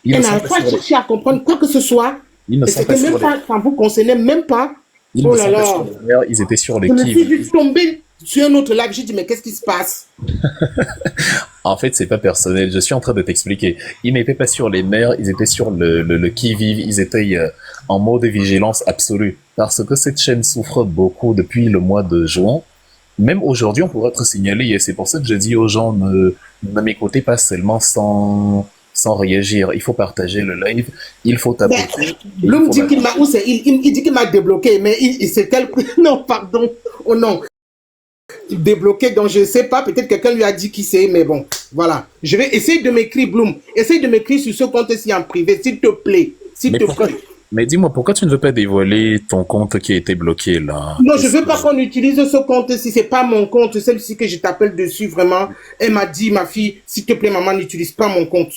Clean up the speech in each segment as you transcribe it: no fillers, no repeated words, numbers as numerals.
Ils ne Elle sont n'a pas pas sur les, cherché à comprendre quoi que ce soit. ils ne Et sont pas c'était même sur les, pas, ça vous concernait même pas. ils Oh ne là sont pas sur là. les mers, ils étaient sur les Je me suis qui-vive. vite tombée sur un autre live. J'ai dit, mais qu'est-ce qui se passe? En fait, c'est pas personnel. Je suis en train de t'expliquer. Ils n'étaient pas sur les mers, ils étaient sur le qui-vive. Ils étaient en mode vigilance absolue. Parce que cette chaîne souffre beaucoup depuis le mois de juin. Même aujourd'hui, on pourrait être signalé. Et c'est pour ça que je dis aux gens, ne m'écoutez pas seulement sans réagir. Il faut partager le live. Il faut Ben, tapoter. Et il Bloom faut dit mettre. qu'il m'a, où c'est, il dit qu'il m'a débloqué, mais c'est quel, non, pardon, oh non, débloqué, donc je ne sais pas, peut-être quelqu'un lui a dit qui c'est, mais bon, voilà. Je vais essayer de m'écrire, Bloom, essaye de m'écrire sur ce compte-ci en privé, s'il te plaît, s'il Mais te pourquoi, plaît. mais dis-moi, pourquoi tu ne veux pas dévoiler ton compte qui a été bloqué, là? Non, je Qu'est-ce veux que, pas qu'on utilise ce compte-ci, c'est pas mon compte, celle-ci que je t'appelle dessus, vraiment. Elle m'a dit, ma fille, s'il te plaît, maman, n'utilise pas mon compte.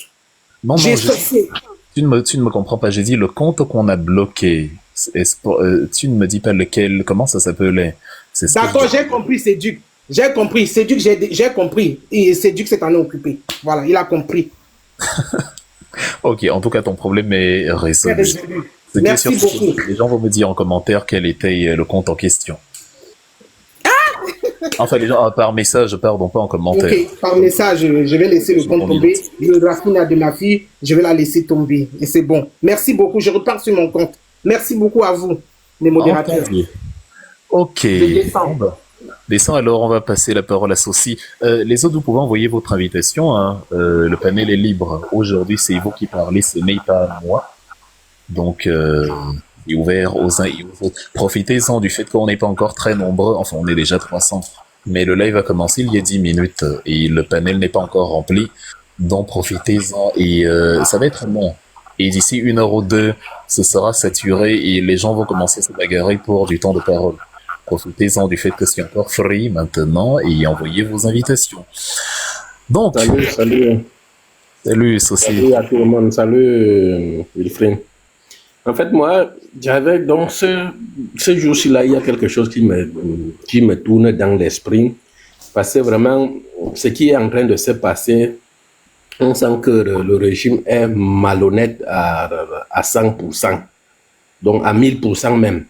non, J'ai non, je dis, cessé. tu ne me comprends pas. J'ai dit le compte qu'on a bloqué. Tu ne me dis pas lequel, comment ça s'appelait. C'est ce que je D'accord, j'ai demande. compris, c'est Duc. J'ai compris, c'est Duc, j'ai compris. Et c'est Duc s'est en est occupé. Voilà, il a compris. Ok, en tout cas, ton problème est C'est résolu. résolu. Ce qui est sûr, Merci c'est que beaucoup. les gens vont me dire en commentaire quel était le compte en question. Enfin, les gens, par message, pardon, pas en Ok, commentaire. par message, je vais laisser le Sur compte ton tomber. identité. Le Rafina de ma fille, je vais la laisser tomber. Et c'est bon. Merci beaucoup. Je repars sur mon compte. Merci beaucoup à vous, les modérateurs. Entendu. Ok. Je Bon, descends. bah. Descends, alors on va passer la parole à Sophie. Les autres, vous pouvez envoyer votre invitation. Hein. Le panel est libre. Aujourd'hui, c'est vous qui parlez, ce n'est pas moi. Donc, il est ouvert aux uns et aux autres. Profitez-en du fait qu'on n'est pas encore très nombreux. Enfin, on est déjà 300. Mais le live a commencé il y a 10 minutes et le panel n'est pas encore rempli. Donc, profitez-en et ça va être long. Et d'ici 1 heure ou 2, ce sera saturé et les gens vont commencer à se bagarrer pour du temps de parole. Profitez-en du fait que c'est encore free maintenant et envoyez vos invitations. Donc, Salut, salut, salut, Sophie. salut à tout le monde. Salut, Wilfried. En fait, moi, j'avais donc ce jour-ci-là, il y a quelque chose qui me tourne dans l'esprit. Parce que vraiment, ce qui est en train de se passer, on sent que le régime est malhonnête à 100%, donc à 1000% même.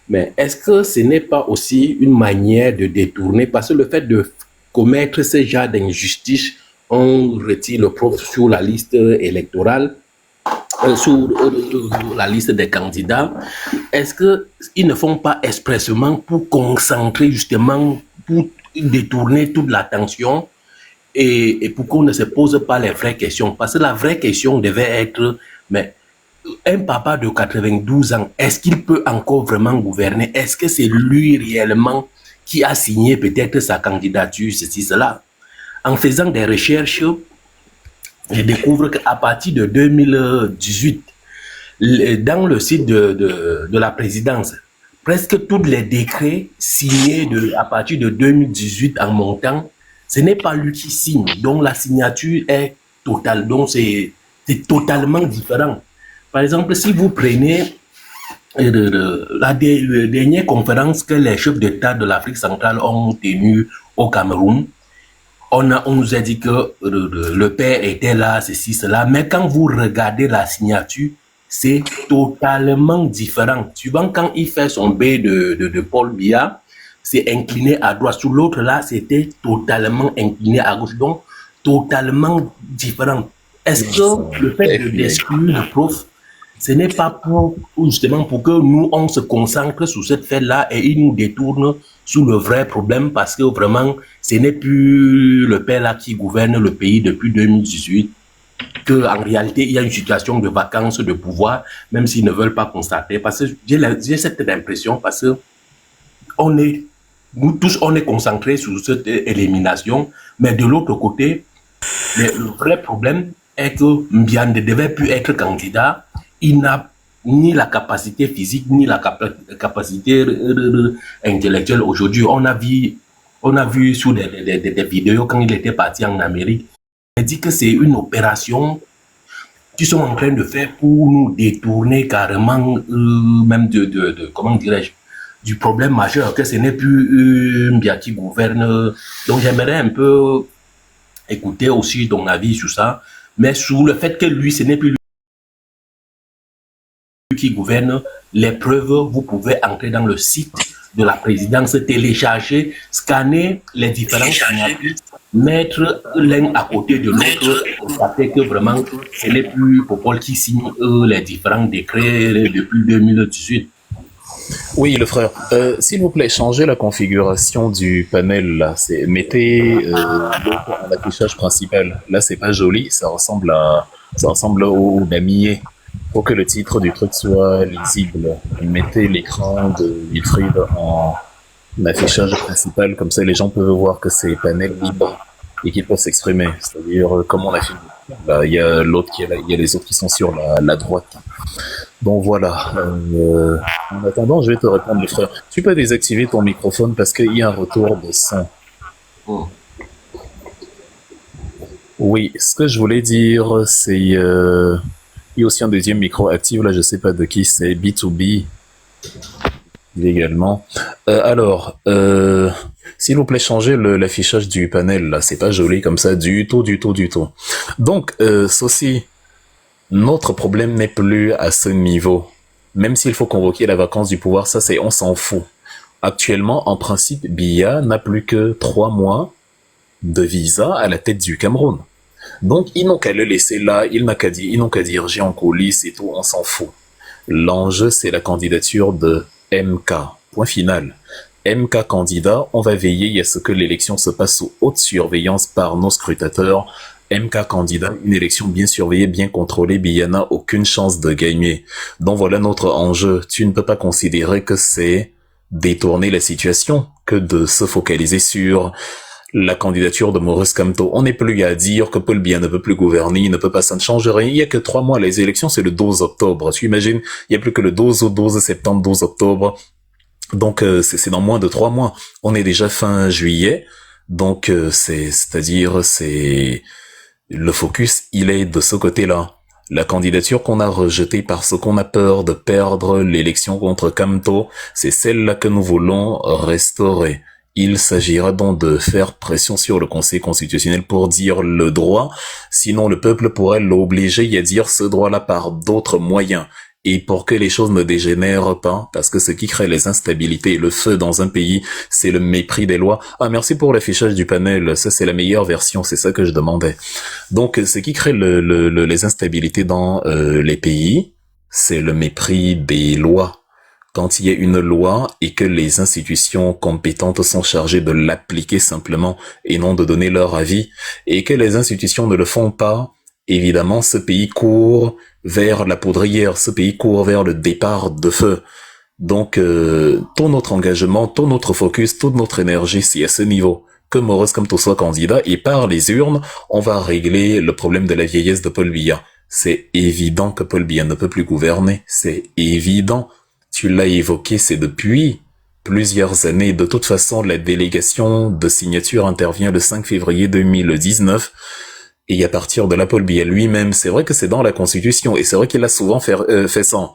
Mais est-ce que ce n'est pas aussi une manière de détourner, parce que le fait de commettre ce genre d'injustice, on retire le prof sur la liste électorale, sur la liste des candidats, est-ce qu'ils ne font pas expressément pour concentrer justement, pour détourner toute l'attention et pour qu'on ne se pose pas les vraies questions? Parce que la vraie question devait être, mais un papa de 92 ans, est-ce qu'il peut encore vraiment gouverner? Est-ce que c'est lui réellement qui a signé peut-être sa candidature, ceci, cela? En faisant des recherches, je découvre qu'à partir de 2018, dans le site de la présidence, presque tous les décrets signés à partir de 2018 en montant, ce n'est pas lui qui signe. Donc la signature est totale. Donc c'est totalement différent. Par exemple, si vous prenez la dernière conférence que les chefs d'État de l'Afrique centrale ont tenue au Cameroun, on nous a dit que le père était là, ceci, cela, mais quand vous regardez la signature, c'est totalement différent. Souvent, quand il fait son B de Paul Biya, c'est incliné à droite. Sur l'autre, là, c'était totalement incliné à gauche. Donc, totalement différent. Est-ce que le fait d'exclure le prof, ce n'est pas pour justement pour que nous, on se concentre sur cette fête-là et il nous détourne sur le vrai problème parce que vraiment, ce n'est plus le père là qui gouverne le pays depuis 2018, qu'en réalité, il y a une situation de vacance de pouvoir, même s'ils ne veulent pas constater. Parce que j'ai cette impression, parce que nous tous, on est concentrés sur cette élimination, mais de l'autre côté, le vrai problème est que Mbian ne devait plus être candidat. Il n'a ni la capacité physique, ni la capacité intellectuelle. Aujourd'hui, on a vu sur des vidéos quand il était parti en Amérique. Il dit que c'est une opération qu'ils sont en train de faire pour nous détourner carrément, même comment dirais-je, du problème majeur, que ce n'est plus Mbia qui gouverne. Donc j'aimerais un peu écouter aussi ton avis sur ça, mais sur le fait que lui, ce n'est plus lui qui gouverne, les preuves, vous pouvez entrer dans le site de la présidence, télécharger, scanner les différents signatures, mettre l'un à côté de l'autre, constater que vraiment, ce n'est plus Popol qui signe les différents décrets depuis 2018. Oui, le frère. S'il vous plaît, changez la configuration du panel là. Mettez l'autre en affichage principal. Là, c'est pas joli. Ça ressemble au damier. Pour que le titre du truc soit lisible, mettez l'écran de Wilfried en affichage principal. Comme ça, les gens peuvent voir que c'est panel libre et qu'ils peuvent s'exprimer. C'est-à-dire, comme on a fait. Là, il y a l'autre qui est là. Il y a les autres qui sont sur la droite. Donc voilà. En attendant, je vais te répondre, le frère. Tu peux désactiver ton microphone parce qu'il y a un retour de son. Oui, ce que je voulais dire, c'est il y a aussi un deuxième micro actif là, je sais pas de qui, c'est B2B également. Alors, s'il vous plaît, changez l'affichage du panel là, c'est pas joli comme ça du tout. Donc, ceci. Notre problème n'est plus à ce niveau. Même s'il faut convoquer la vacance du pouvoir, ça c'est, on s'en fout. Actuellement, en principe, Biya n'a plus que 3 mois de visa à la tête du Cameroun. Donc, ils n'ont qu'à le laisser là, ils n'ont qu'à diriger en coulisses et tout, on s'en fout. L'enjeu, c'est la candidature de MK. Point final. MK candidat, on va veiller à ce que l'élection se passe sous haute surveillance par nos scrutateurs. MK candidat, une élection bien surveillée, bien contrôlée, Biya n'a aucune chance de gagner. Donc voilà notre enjeu. Tu ne peux pas considérer que c'est détourner la situation que de se focaliser sur la candidature de Maurice Kamto. On n'est plus à dire que Paul Biya ne peut plus gouverner, il ne peut pas, ça ne change rien. Il y a que 3 mois, les élections, c'est le 12 octobre. Tu imagines, il n'y a plus que le 12 au 12 septembre, 12 octobre. Donc c'est dans moins de 3 mois. On est déjà fin juillet. Donc c'est-à-dire le focus, il est de ce côté-là. La candidature qu'on a rejetée parce qu'on a peur de perdre l'élection contre Kamto, c'est celle-là que nous voulons restaurer. Il s'agira donc de faire pression sur le Conseil constitutionnel pour dire le droit, sinon le peuple pourrait l'obliger à dire ce droit-là par d'autres moyens. Et pour que les choses ne dégénèrent pas, parce que ce qui crée les instabilités et le feu dans un pays, c'est le mépris des lois. Ah, merci pour l'affichage du panel, ça c'est la meilleure version, c'est ça que je demandais. Donc, ce qui crée les instabilités dans les pays, c'est le mépris des lois. Quand il y a une loi et que les institutions compétentes sont chargées de l'appliquer simplement et non de donner leur avis, et que les institutions ne le font pas, évidemment, ce pays court vers la poudrière, ce pays court vers le départ de feu. Donc, tout notre engagement, tout notre focus, toute notre énergie, c'est à ce niveau. Que Maurice Kamto soit candidat, et par les urnes, on va régler le problème de la vieillesse de Paul Biya. C'est évident que Paul Biya ne peut plus gouverner, c'est évident. Tu l'as évoqué, c'est depuis plusieurs années. De toute façon, la délégation de signature intervient le 5 février 2019. Et à partir de là, Paul Biya lui-même, c'est vrai que c'est dans la Constitution, et c'est vrai qu'il a souvent fait ça.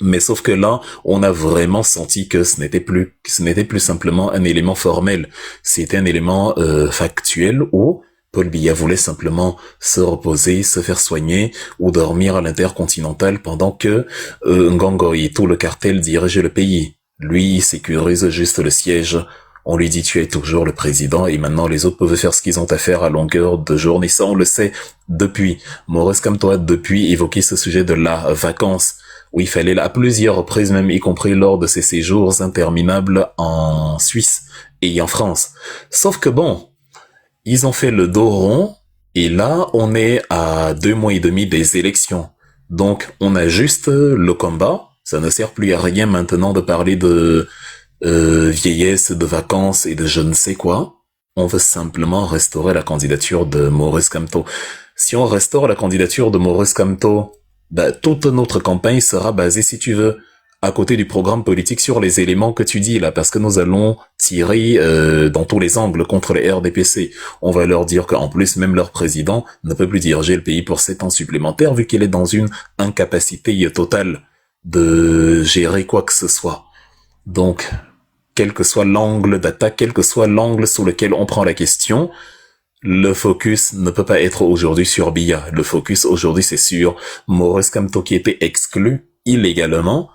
Mais sauf que là, on a vraiment senti que ce n'était plus simplement un élément formel. C'était un élément factuel où Paul Biya voulait simplement se reposer, se faire soigner ou dormir à l'Intercontinental pendant que Ngongo et tout le cartel dirigeaient le pays. Lui, il sécurise juste le siège. On lui dit tu es toujours le président et maintenant les autres peuvent faire ce qu'ils ont à faire à longueur de journée. Ça, on le sait depuis. Maurice Kamto a depuis évoqué ce sujet de la vacance où il fallait à plusieurs reprises même, y compris lors de ses séjours interminables en Suisse et en France. Sauf que bon, ils ont fait le dos rond et là, on est à 2 mois et demi des élections. Donc, on a juste le combat. Ça ne sert plus à rien maintenant de parler de vieillesse, de vacances et de je ne sais quoi. On veut simplement restaurer la candidature de Maurice Kamto. Si on restaure la candidature de Maurice Kamto, toute notre campagne sera basée, si tu veux, à côté du programme politique sur les éléments que tu dis là, parce que nous allons tirer dans tous les angles contre les RDPC. On va leur dire qu'en plus, même leur président ne peut plus diriger le pays pour 7 ans supplémentaires, vu qu'il est dans une incapacité totale de gérer quoi que ce soit. Donc, quel que soit l'angle d'attaque, quel que soit l'angle sur lequel on prend la question, le focus ne peut pas être aujourd'hui sur Biya. Le focus aujourd'hui, c'est sur Maurice Kamto qui était exclu illégalement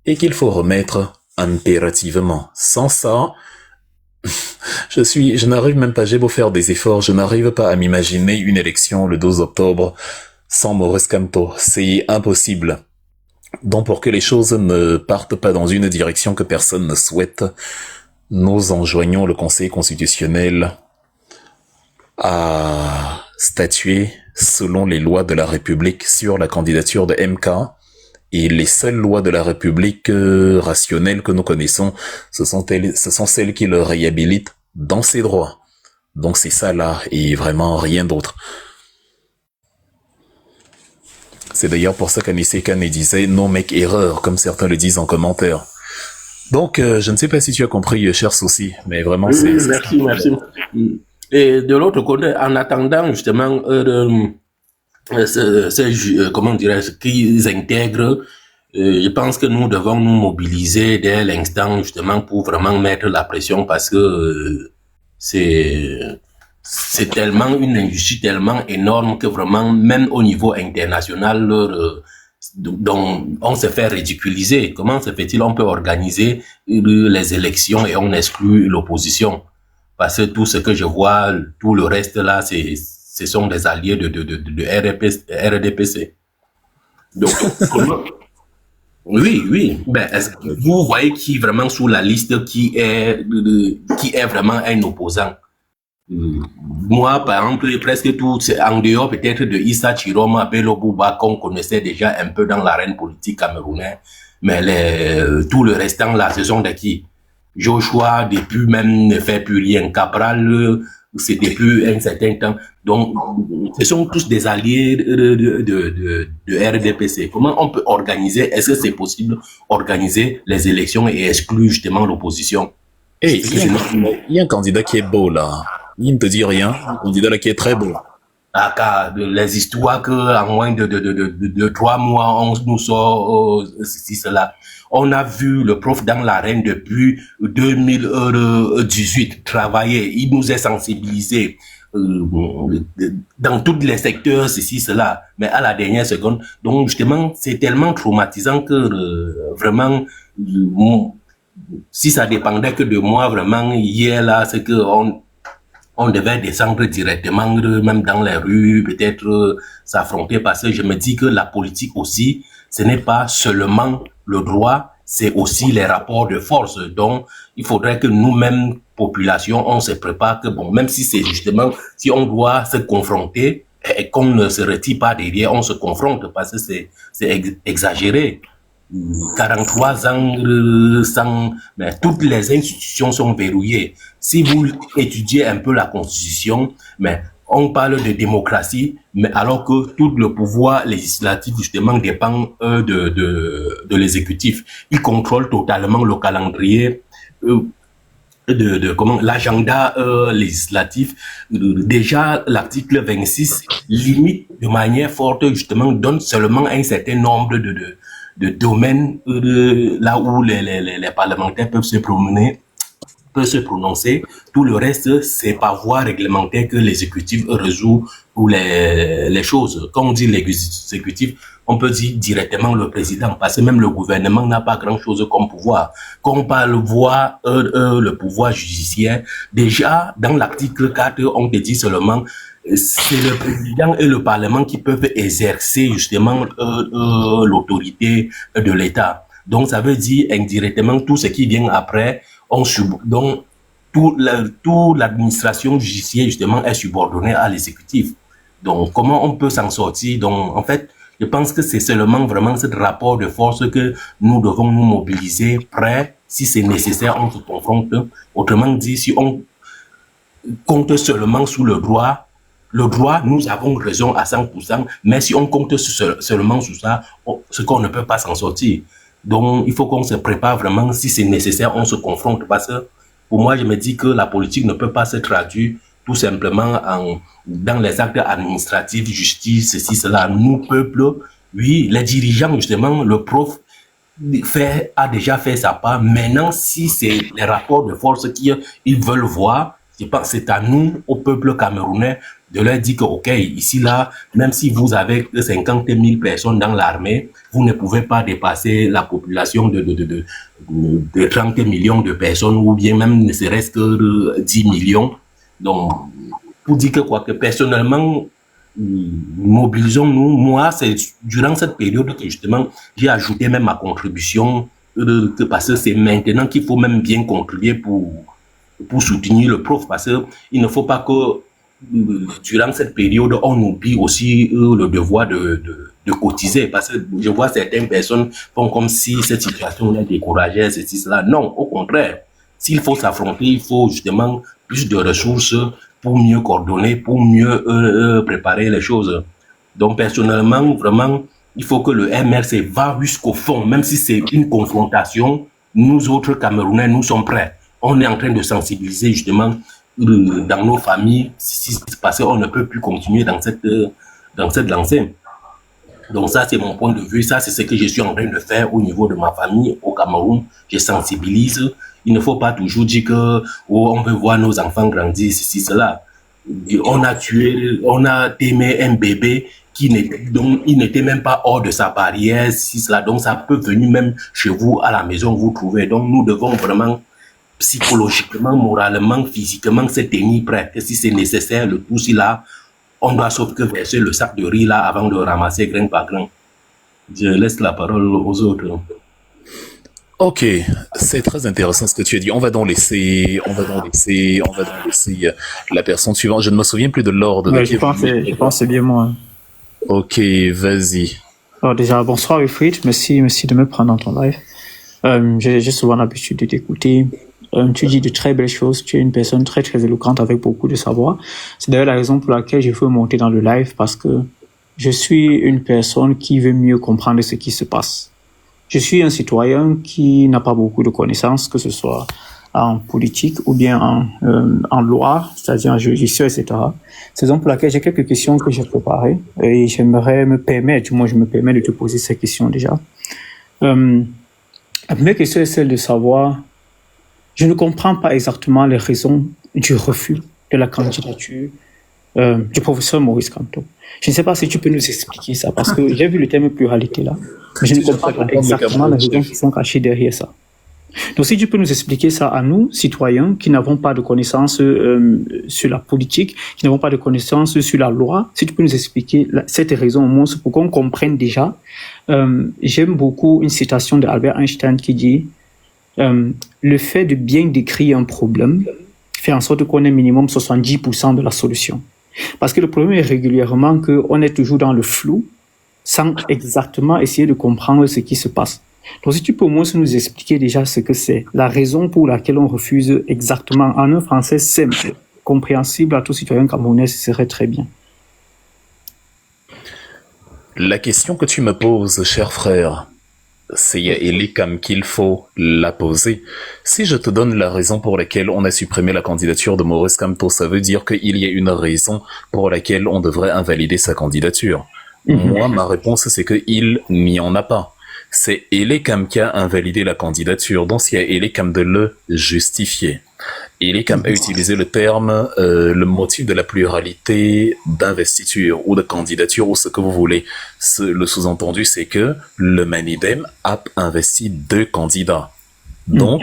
et qu'il faut remettre impérativement. Sans ça, je n'arrive même pas, j'ai beau faire des efforts, je n'arrive pas à m'imaginer une élection le 12 octobre sans Maurice Kamto. C'est impossible. Donc pour que les choses ne partent pas dans une direction que personne ne souhaite, nous enjoignons le Conseil constitutionnel à statuer selon les lois de la République sur la candidature de MK. Et les seules lois de la République rationnelles que nous connaissons, ce sont celles qui le réhabilitent dans ses droits. Donc c'est ça là, et vraiment rien d'autre. C'est d'ailleurs pour ça qu'Anissé Kane disait « non mec, erreur », comme certains le disent en commentaire. Donc, je ne sais pas si tu as compris, cher Souci, mais vraiment c'est... Merci. Et de l'autre côté, en attendant justement comment dirais-je, qu'ils intègrent, je pense que nous devons nous mobiliser dès l'instant justement pour vraiment mettre la pression parce que c'est tellement une injustice tellement énorme que vraiment même au niveau international donc on se fait ridiculiser. Comment se fait-il on peut organiser les élections et on exclut l'opposition? Parce que tout ce que je vois, tout le reste là, ce sont des alliés de RDPC. Donc, oui. Ben, est-ce que vous voyez qui vraiment sous la liste qui est vraiment un opposant? Moi, par exemple, presque tout, en dehors peut-être de Issa Chiroma, Bello Bouba, qu'on connaissait déjà un peu dans l'arène politique camerounaise, mais tout le restant là, ce sont de qui? Joshua, depuis même, ne fait plus rien. Cabral, c'est depuis un certain temps. Donc, ce sont tous des alliés de RDPC. Comment on peut organiser, est-ce que c'est possible organiser les élections et exclure justement l'opposition? Il y a un candidat qui est beau là. Il ne te dit rien. Un candidat là qui est très beau. Ah, car les histoires qu'en moins de 3 mois, on nous sort cela. On a vu le prof dans l'arène depuis 2018 travailler. Il nous est sensibilisé dans tous les secteurs, ceci, cela. Mais à la dernière seconde, donc justement, c'est tellement traumatisant que vraiment, si ça dépendait que de moi, vraiment, hier là, c'est que on devait descendre directement, même dans les rues, peut-être s'affronter, parce que je me dis que la politique aussi, ce n'est pas seulement le droit, c'est aussi les rapports de force. Donc, il faudrait que nous-mêmes, population, on se prépare que, bon, même si c'est justement, si on doit se confronter et qu'on ne se retire pas derrière, on se confronte parce que c'est exagéré. 43 ans sans, mais toutes les institutions sont verrouillées. Si vous étudiez un peu la Constitution, mais on parle de démocratie, mais alors que tout le pouvoir législatif justement dépend de l'exécutif. Il contrôle totalement le calendrier comment l'agenda législatif. Déjà l'article 26 limite de manière forte justement, donne seulement un certain nombre de domaines là où les parlementaires peuvent se promener, peuvent se prononcer. Tout le reste, c'est par voie réglementaire que l'exécutif résout ou les choses. Quand on dit l'exécutif, on peut dire directement le président, parce que même le gouvernement n'a pas grand-chose comme pouvoir. Quand on parle voir le pouvoir judiciaire, déjà dans l'article 4, on te dit seulement c'est le président et le parlement qui peuvent exercer justement l'autorité de l'État. Donc ça veut dire indirectement tout ce qui vient après, donc toute l'administration judiciaire justement est subordonnée à l'exécutif. Donc comment on peut s'en sortir? Donc en fait, je pense que c'est seulement vraiment ce rapport de force que nous devons nous mobiliser, prêts, si c'est nécessaire, on se confronte. Autrement dit, si on compte seulement sur le droit, nous avons raison à 100%, mais si on compte seulement sur ça, ce qu'on ne peut pas s'en sortir. Donc, il faut qu'on se prépare vraiment, si c'est nécessaire, on se confronte, parce que pour moi, je me dis que la politique ne peut pas se traduire tout simplement dans les actes administratifs, justice, ceci, cela. Nous, peuple, oui, les dirigeants, justement, le prof a déjà fait sa part. Maintenant, si c'est les rapports de force qu'ils veulent voir, C'est à nous, au peuple camerounais, de leur dire que, ok, ici, là, même si vous avez 50 000 personnes dans l'armée, vous ne pouvez pas dépasser la population de 30 millions de personnes, ou bien même ne serait-ce que 10 millions. Donc, pour dire que quoi, que personnellement, mobilisons-nous. Moi, c'est durant cette période que justement, j'ai ajouté même ma contribution, parce que c'est maintenant qu'il faut même bien contribuer pour soutenir le prof, parce que il ne faut pas que durant cette période, on oublie aussi le devoir de cotiser, parce que je vois certaines personnes font comme si cette situation les décourageait, ceci, cela. Non, au contraire. S'il faut s'affronter, il faut justement plus de ressources pour mieux coordonner, pour mieux préparer les choses. Donc, personnellement, vraiment, il faut que le MRC va jusqu'au fond, même si c'est une confrontation. Nous autres Camerounais, nous sommes prêts. On est en train de sensibiliser justement dans nos familles, parce qu'on ne peut plus continuer dans cette lancée. Donc ça, c'est mon point de vue. Ça, c'est ce que je suis en train de faire au niveau de ma famille au Cameroun. Je sensibilise. Il ne faut pas toujours dire que on veut voir nos enfants grandir, ceci, cela. On a aimé un bébé donc il n'était même pas hors de sa barrière, ceci, cela. Donc ça peut venir même chez vous à la maison, vous trouver. Donc nous devons vraiment psychologiquement, moralement, physiquement se tenir prêt. Et si c'est nécessaire, le tout si là, on doit sauf que verser le sac de riz là avant de ramasser grain par grain. Je laisse la parole aux autres. Ok, c'est très intéressant ce que tu as dit. On va donc laisser la personne suivante. Je ne me souviens plus de l'ordre. Ouais, je pense que c'est bien moi. Ok, vas-y. Alors déjà, bonsoir Wilfried, merci de me prendre dans ton live. J'ai souvent l'habitude de t'écouter. Tu dis de très belles choses. Tu es une personne très très éloquente avec beaucoup de savoir. C'est d'ailleurs la raison pour laquelle je veux monter dans le live, parce que je suis une personne qui veut mieux comprendre ce qui se passe. Je suis un citoyen qui n'a pas beaucoup de connaissances, que ce soit en politique ou bien en loi, c'est-à-dire en juridiction, etc. C'est donc pour laquelle j'ai quelques questions que j'ai préparées et j'aimerais me permettre de te poser ces questions déjà. La première question est celle de savoir, je ne comprends pas exactement les raisons du refus de la candidature du professeur Maurice Kamto. Je ne sais pas si tu peux nous expliquer ça, parce que j'ai vu le terme pluralité là, mais je ne comprends pas exactement les raisons qui sont cachées derrière ça. Donc si tu peux nous expliquer ça à nous, citoyens, qui n'avons pas de connaissances sur la politique, qui n'avons pas de connaissances sur la loi, si tu peux nous expliquer cette raison au moins, pour qu'on comprenne déjà. J'aime beaucoup une citation d'Albert Einstein qui dit le fait de bien décrire un problème fait en sorte qu'on ait minimum 70% de la solution. Parce que le problème est régulièrement qu'on est toujours dans le flou, sans exactement essayer de comprendre ce qui se passe. Donc si tu peux au moins nous expliquer déjà ce que c'est, la raison pour laquelle on refuse exactement, en un français simple, compréhensible à tout citoyen camerounais, ce serait très bien. La question que tu me poses, cher frère, c'est comme qu'il faut la poser. Si je te donne la raison pour laquelle on a supprimé la candidature de Maurice Kamto, ça veut dire qu'il y a une raison pour laquelle on devrait invalider sa candidature. Moi, ma réponse, c'est qu'il n'y en a pas. C'est Elekam qui a invalidé la candidature, donc c'est à Elekam de le justifier. Elekam a utilisé le terme, le motif de la pluralité d'investiture ou de candidature ou ce que vous voulez. Le sous-entendu, c'est que le Manidem a investi 2 candidats. Donc,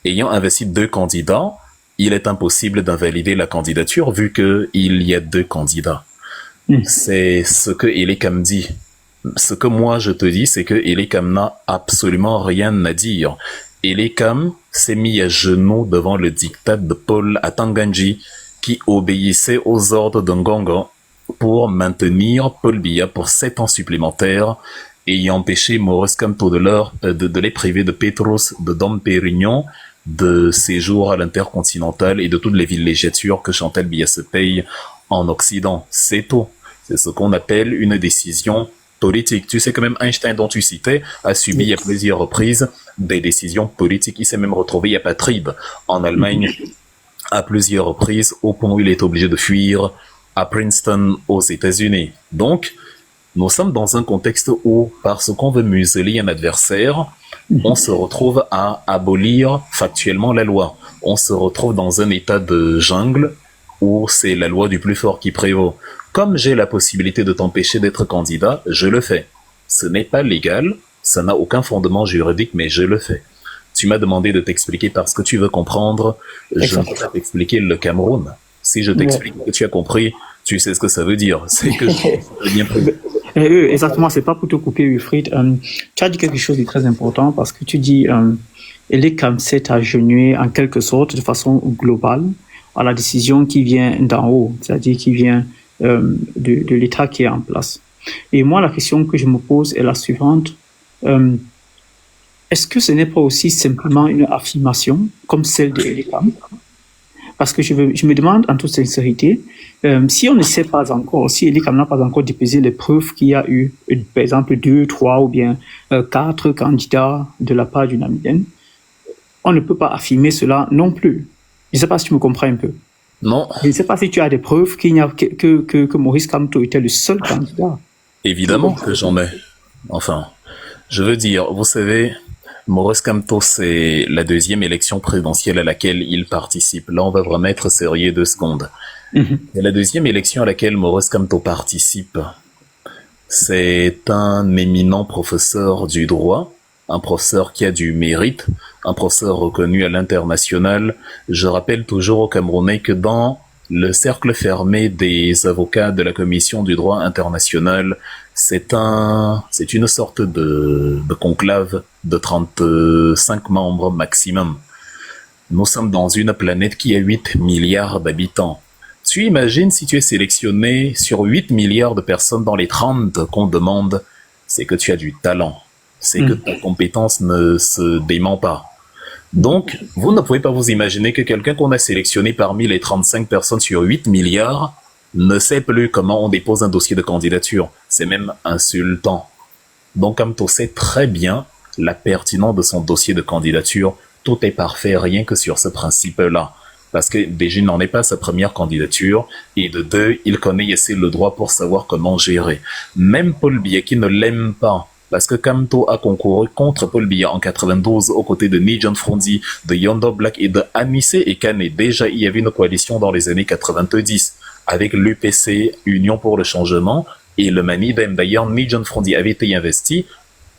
ayant investi 2 candidats, il est impossible d'invalider la candidature vu qu'il y a 2 candidats. C'est ce que Elekam dit. Ce que moi je te dis, c'est que Elekam n'a absolument rien à dire. Elekam s'est mis à genoux devant le diktat de Paul Atanganji, qui obéissait aux ordres de Ngongo pour maintenir Paul Biya pour 7 ans supplémentaires et empêcher Maurice Kamto de les priver de Petros, de Dom Pérignon, de séjour à l'intercontinental et de toutes les villégiatures que Chantal Biya se paye en Occident. C'est tout. C'est ce qu'on appelle une décision politique. Tu sais que même Einstein, dont tu citais, a subi à plusieurs reprises des décisions politiques. Il s'est même retrouvé apatride en Allemagne à plusieurs reprises, au point où il est obligé de fuir à Princeton aux États-Unis. Donc, Nous sommes dans un contexte où, parce qu'on veut museler un adversaire, on se retrouve à abolir factuellement la loi. On se retrouve dans un état de jungle où c'est la loi du plus fort qui prévaut. Comme j'ai la possibilité de t'empêcher d'être candidat, je le fais. Ce n'est pas légal, ça n'a aucun fondement juridique, mais je le fais. Tu m'as demandé de t'expliquer parce que tu veux comprendre. Je ne peux pas t'expliquer le Cameroun. Si je t'explique que tu as compris, tu sais ce que ça veut dire. C'est que j'ai bien pris. Exactement, c'est pas pour te couper, Wilfried. Tu as dit quelque chose de très important parce que tu dis Elekam s'est agenouillé en quelque sorte de façon globale à la décision qui vient d'en haut, c'est-à-dire qui vient de l'État qui est en place. Et moi, la question que je me pose est la suivante. Est-ce que ce n'est pas aussi simplement une affirmation comme celle de Elekam? Parce que je me demande en toute sincérité, si on ne sait pas encore, si Elekam n'a pas encore déposé les preuves qu'il y a eu, par exemple, 2, 3 ou bien 4 candidats de la part du Namibien, on ne peut pas affirmer cela non plus. Je ne sais pas si tu me comprends un peu. Non. Je ne sais pas si tu as des preuves qu'il n'y a que Maurice Kamto était le seul candidat. Évidemment que j'en ai. Enfin, je veux dire, vous savez, Maurice Kamto, c'est la deuxième élection présidentielle à laquelle il participe. Là, on va vraiment être sérieux 2 secondes. Et la deuxième élection à laquelle Maurice Kamto participe, c'est un éminent professeur du droit, un professeur qui a du mérite, un professeur reconnu à l'international. Je rappelle toujours aux Camerounais que dans le cercle fermé des avocats de la Commission du droit international, c'est une sorte de conclave de 35 membres maximum. Nous sommes dans une planète qui a 8 milliards d'habitants. Tu imagines si tu es sélectionné sur 8 milliards de personnes dans les 30 qu'on demande, c'est que tu as du talent. C'est que ta compétence ne se dément pas. Donc, vous ne pouvez pas vous imaginer que quelqu'un qu'on a sélectionné parmi les 35 personnes sur 8 milliards ne sait plus comment on dépose un dossier de candidature. C'est même insultant. Donc, Kamto sait très bien la pertinence de son dossier de candidature. Tout est parfait, rien que sur ce principe-là. Parce que déjà, il n'en est pas sa première candidature, et de 2, il connaît assez le droit pour savoir comment gérer. Même Paul Biya, qui ne l'aime pas, parce que Kamto a concouru contre Paul Biya en 92 aux côtés de Ni John Frondi, de Yondo Black et de Anissé Ekane. Déjà, il y avait une coalition dans les années 90 avec l'UPC, Union pour le Changement, et le Manidem. D'ailleurs, Ni John Frondi avait été investi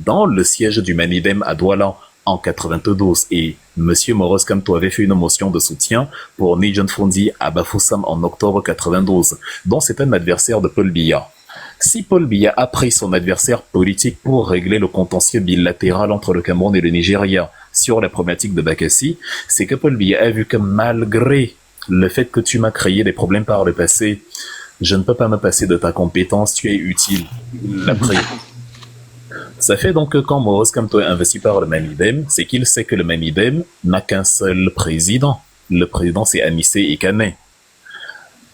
dans le siège du Manidem à Douala en 92, et Monsieur Maurice Kamto avait fait une motion de soutien pour Ni John Frondi à Bafoussam en octobre 92, dont c'est un adversaire de Paul Biya. Si Paul Biya a pris son adversaire politique pour régler le contentieux bilatéral entre le Cameroun et le Nigeria sur la problématique de Bakassi, c'est que Paul Biya a vu que malgré le fait que tu m'as créé des problèmes par le passé, je ne peux pas me passer de ta compétence, tu es utile. Il l'a pris. Ça fait donc que quand Maurice Kamto est investi par le Manidem, c'est qu'il sait que le Manidem n'a qu'un seul président. Le président, c'est Anissé Ekane.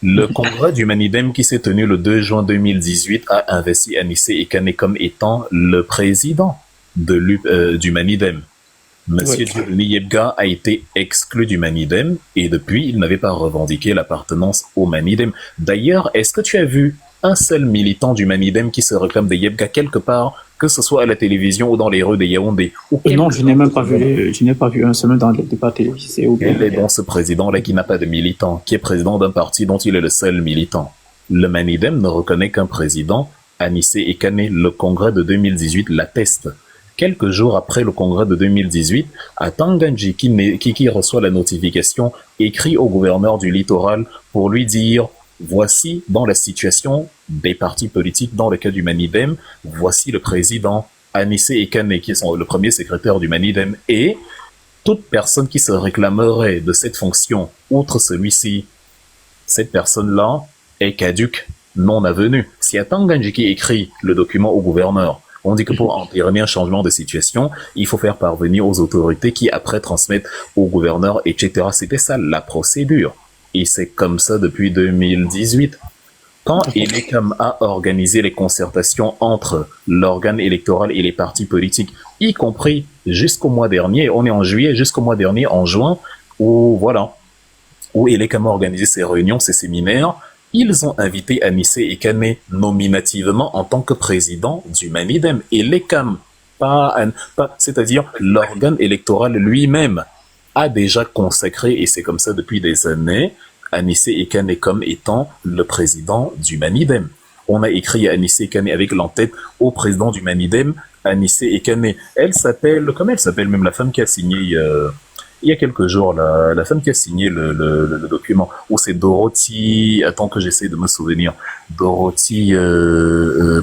Le congrès du Manidem qui s'est tenu le 2 juin 2018 a investi Anissé Ekane comme étant le président du Manidem. Monsieur Dieudonné Yebga a été exclu du Manidem et depuis, il n'avait pas revendiqué l'appartenance au Manidem. D'ailleurs, est-ce que tu as vu un seul militant du Manidem qui se réclame de Yebga quelque part, que ce soit à la télévision ou dans les rues de Yaoundé? Non, je n'ai même pas vu, je n'ai pas vu un seul dans les débats télévisés. Quel est donc ce président-là qui n'a pas de militant, qui est président d'un parti dont il est le seul militant? Le Manidem ne reconnaît qu'un président, Anissé Ekane. Le congrès de 2018 l'atteste. Quelques jours après le congrès de 2018, Atanganji, qui reçoit la notification, écrit au gouverneur du littoral pour lui dire « Voici dans la situation des partis politiques dans le cas du Manidem, voici le président Anissé Ekane, qui est le premier secrétaire du Manidem, et toute personne qui se réclamerait de cette fonction, outre celui-ci, cette personne-là est caduque, non avenue. » Si Atanganji qui écrit le document au gouverneur, on dit que pour entériner un changement de situation, il faut faire parvenir aux autorités qui après transmettent au gouverneur, etc. C'était ça la procédure. Et c'est comme ça depuis 2018. Quand Elekam a organisé les concertations entre l'organe électoral et les partis politiques, y compris jusqu'au mois dernier, on est en juillet, jusqu'au mois dernier, en juin, où Elekam a organisé ses réunions, ses séminaires, Ils ont invité Anissé Ekane nominativement en tant que président du Manidem. Et l'ECAM, c'est-à-dire l'organe électoral lui-même, a déjà consacré, et c'est comme ça depuis des années, Anissé Ekane comme étant le président du Manidem. On a écrit Anissé Ekane avec l'entête au président du Manidem, Anissé Ekane. Comment elle s'appelle même la femme qui a signé il y a quelques jours, la femme qui a signé le document, où c'est Dorothy, attends que j'essaie de me souvenir, Dorothy,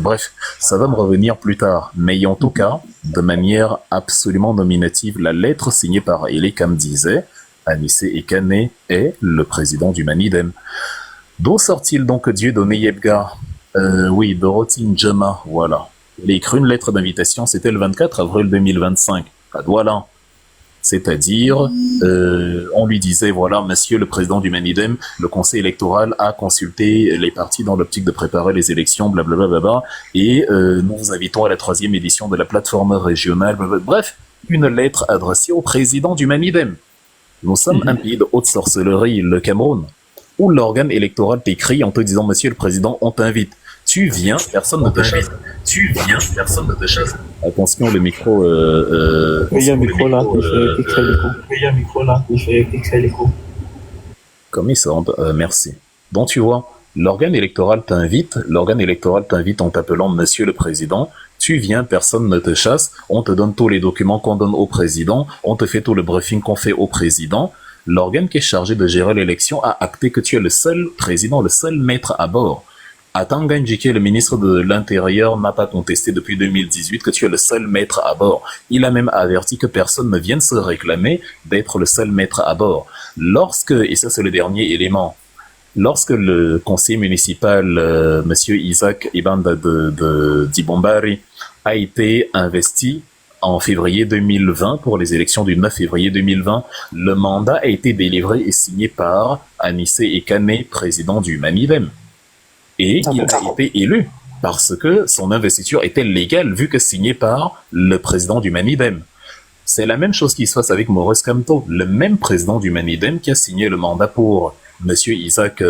bref, ça va me revenir plus tard, mais en tout cas, de manière absolument nominative, la lettre signée par Elekam disait, Anissé Ekane est le président du Manidem. D'où sort-il donc Dieudonné Yebga? Oui, Dorothy Njema, voilà. Il a écrit une lettre d'invitation, c'était le 24 avril 2025, à Douala. C'est-à-dire, on lui disait, voilà, monsieur le président du Manidem, le conseil électoral a consulté les partis dans l'optique de préparer les élections, blablabla, et nous vous invitons à la 3e édition de la plateforme régionale, blablabla. Bref, une lettre adressée au président du Manidem. Nous sommes un pays de haute sorcellerie, le Cameroun, où l'organe électoral t'écrit en te disant, monsieur le président, on t'invite. Tu viens, personne ne te chasse. Tu viens, personne ne te chasse. Attention, le micro. Il y a un micro là qui crée l'écho. Il y a un micro là qui crée l'écho. Comme il se rend. Merci. Donc tu vois, l'organe électoral t'invite en t'appelant Monsieur le Président. Tu viens, personne ne te chasse. On te donne tous les documents qu'on donne au président. On te fait tout le briefing qu'on fait au président. L'organe qui est chargé de gérer l'élection a acté que tu es le seul président, le seul maître à bord. Atanga Njike, le ministre de l'Intérieur, n'a pas contesté depuis 2018 que tu es le seul maître à bord. Il a même averti que personne ne vienne se réclamer d'être le seul maître à bord. Et ça c'est le dernier élément, lorsque le conseiller municipal, monsieur Isaac Ibanda de Dibombari, a été investi en février 2020, pour les élections du 9 février 2020, le mandat a été délivré et signé par Anissé Ekane, président du Manidem. Et il a été élu parce que son investiture était légale vu que signée par le président du Manidem. C'est la même chose qui se passe avec Maurice Kamto, le même président du Manidem qui a signé le mandat pour monsieur Isaac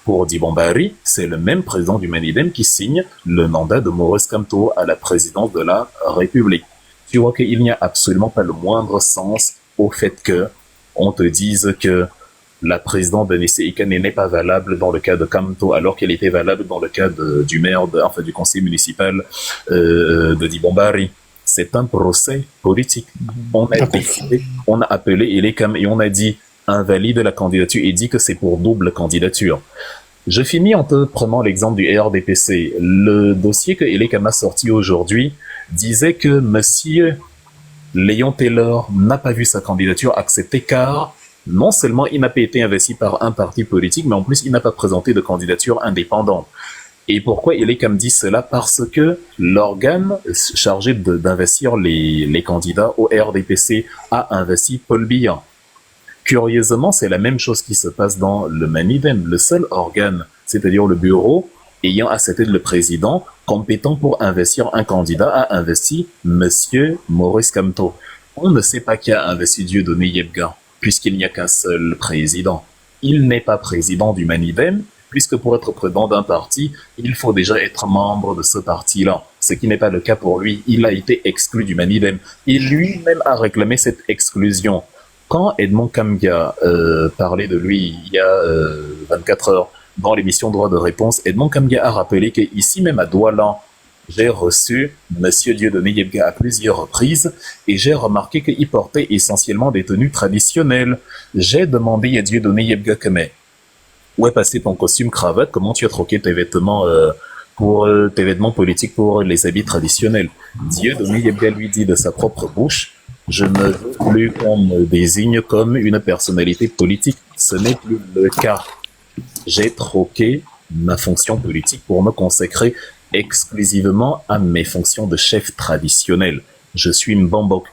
pour Dibombari, c'est le même président du Manidem qui signe le mandat de Maurice Kamto à la présidence de la République. Tu vois qu'il n'y a absolument pas le moindre sens au fait que on te dise que la présidence d'Anissé Ekane n'est pas valable dans le cas de Kamto, alors qu'elle était valable dans le cas du maire, du conseil municipal de Dibombari. C'est un procès politique. On a décidé, on a appelé Elekam et on a dit invalide la candidature et dit que c'est pour double candidature. Je finis en te prenant l'exemple du RDPC. Le dossier que Elekam a sorti aujourd'hui disait que monsieur Léon Taylor n'a pas vu sa candidature acceptée car non seulement il n'a pas été investi par un parti politique, mais en plus il n'a pas présenté de candidature indépendante. Et pourquoi Elekam dit cela? Parce que l'organe chargé d'investir les candidats au RDPC a investi Paul Biya. Curieusement, c'est la même chose qui se passe dans le Manidem. Le seul organe, c'est-à-dire le bureau, ayant à sa tête le président, compétent pour investir un candidat, a investi monsieur Maurice Kamto. On ne sait pas qui a investi Dieudonné Yebga, puisqu'il n'y a qu'un seul président. Il n'est pas président du Manidem, puisque pour être président d'un parti, il faut déjà être membre de ce parti-là, ce qui n'est pas le cas pour lui. Il a été exclu du Manidem. Il lui-même a réclamé cette exclusion. Quand Edmond Kamga parlait de lui il y a 24 heures dans l'émission Droit de réponse, Edmond Kamga a rappelé qu'ici même à Douala, j'ai reçu monsieur Dieudonné Yebga à plusieurs reprises et j'ai remarqué qu'il portait essentiellement des tenues traditionnelles. J'ai demandé à Dieudonné Yebga mais où est passé ton costume cravate? Comment tu as troqué tes vêtements tes vêtements politiques pour les habits traditionnels? Dieudonné Yebga lui dit de sa propre bouche: je ne veux plus qu'on me désigne comme une personnalité politique. Ce n'est plus le cas. J'ai troqué ma fonction politique pour me consacrer exclusivement à mes fonctions de chef traditionnel. Je suis Mbambok.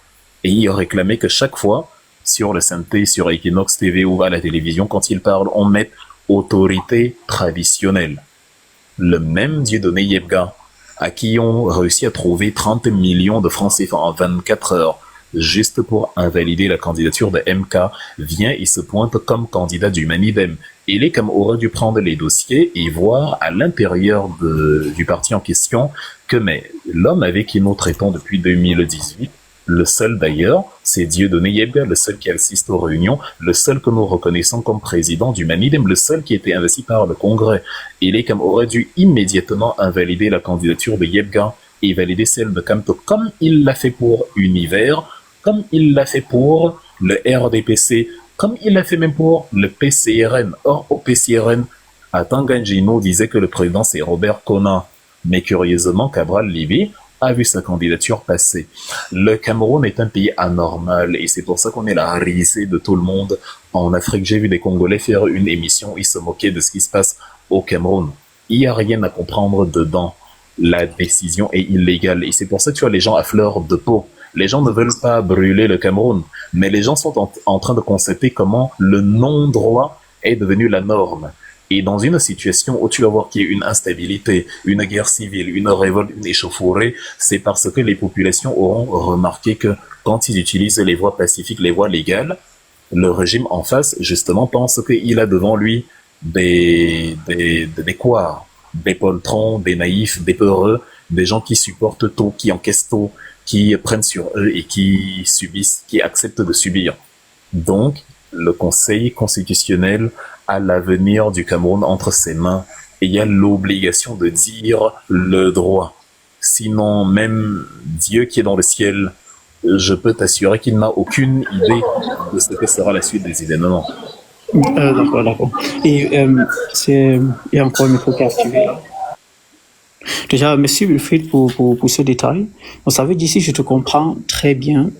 Et il réclamait que chaque fois, sur le synthé, sur Equinox TV ou à la télévision, quand il parle, on met autorité traditionnelle. Le même Dieudonné Yebga, à qui on réussit à trouver 30 millions de francs CFA en 24 heures, juste pour invalider la candidature de MK, vient et se pointe comme candidat du Manidem. Et les Cam auraient dû prendre les dossiers et voir à l'intérieur du parti en question que l'homme avec qui nous traitons depuis 2018, le seul d'ailleurs, c'est Dieudonné Yebga, le seul qui assiste aux réunions, le seul que nous reconnaissons comme président du Manidem, le seul qui était investi par le Congrès. Et les Cam auraient dû immédiatement invalider la candidature de Yebga et valider celle de Kamto, comme il l'a fait pour Univers, comme il l'a fait pour le RDPC, comme il l'a fait même pour le PCRN. Or, au PCRN, Atangangino disait que le président c'est Robert Kona. Mais curieusement, Cabral Libby a vu sa candidature passer. Le Cameroun est un pays anormal et c'est pour ça qu'on est la risée de tout le monde. En Afrique, j'ai vu des Congolais faire une émission où ils se moquaient de ce qui se passe au Cameroun. Il n'y a rien à comprendre dedans. La décision est illégale et c'est pour ça que tu vois les gens à fleur de peau. Les gens ne veulent pas brûler le Cameroun, mais les gens sont en train de constater comment le non-droit est devenu la norme. Et dans une situation où tu vas voir qu'il y a une instabilité, une guerre civile, une révolte, une échauffourée, c'est parce que les populations auront remarqué que quand ils utilisent les voies pacifiques, les voies légales, le régime en face, justement, pense qu'il a devant lui des couards, des poltrons, des naïfs, des peureux, des gens qui supportent tout, qui encaissent tout, qui prennent sur eux et qui subissent, qui acceptent de subir. Donc, le Conseil constitutionnel a l'avenir du Cameroun entre ses mains et il y a l'obligation de dire le droit. Sinon, même Dieu qui est dans le ciel, je peux t'assurer qu'il n'a aucune idée de ce que sera la suite des événements. D'accord. Et il y a encore une info qui est activée. Déjà, merci Wilfried pour ce détail. Vous savez, d'ici, je te comprends très bien,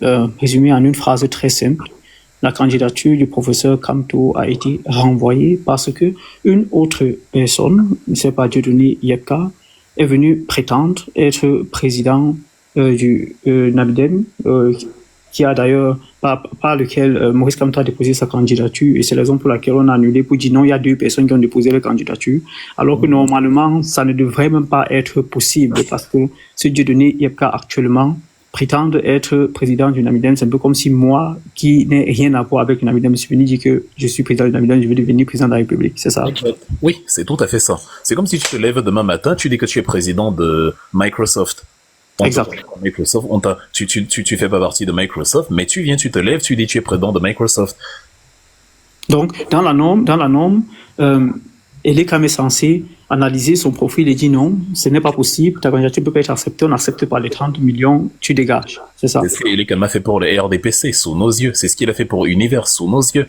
résumé en une phrase très simple. La candidature du professeur Kamto a été renvoyée parce que une autre personne, je ne sais pas, Dieudonné Yebga, est venue prétendre être président du NABDEM, qui a d'ailleurs, par lequel Maurice Kamto a déposé sa candidature, et c'est la raison pour laquelle on a annulé pour dire non, il y a deux personnes qui ont déposé leur candidature, alors que normalement, ça ne devrait même pas être possible, parce que ce Dieudonné Yebga actuellement prétendre être président du NAMIDEM, c'est un peu comme si moi, qui n'ai rien à voir avec le NAMIDEM, je suis venu dire que je suis président du NAMIDEM, je vais devenir président de la République, c'est ça? Oui, c'est tout à fait ça. C'est comme si tu te lèves demain matin, tu dis que tu es président de Microsoft. Exact. Microsoft, tu fais pas partie de Microsoft, mais tu viens, tu te lèves, tu dis tu es président de Microsoft. Donc, dans la norme, elle est quand même censée analyser son profil et dire non, ce n'est pas possible, ta candidature ne peut pas être acceptée, on n'accepte pas les 30 millions, tu dégages. C'est ça. C'est ce qu'il a fait pour le RDPC sous nos yeux, c'est ce qu'il a fait pour Univers sous nos yeux.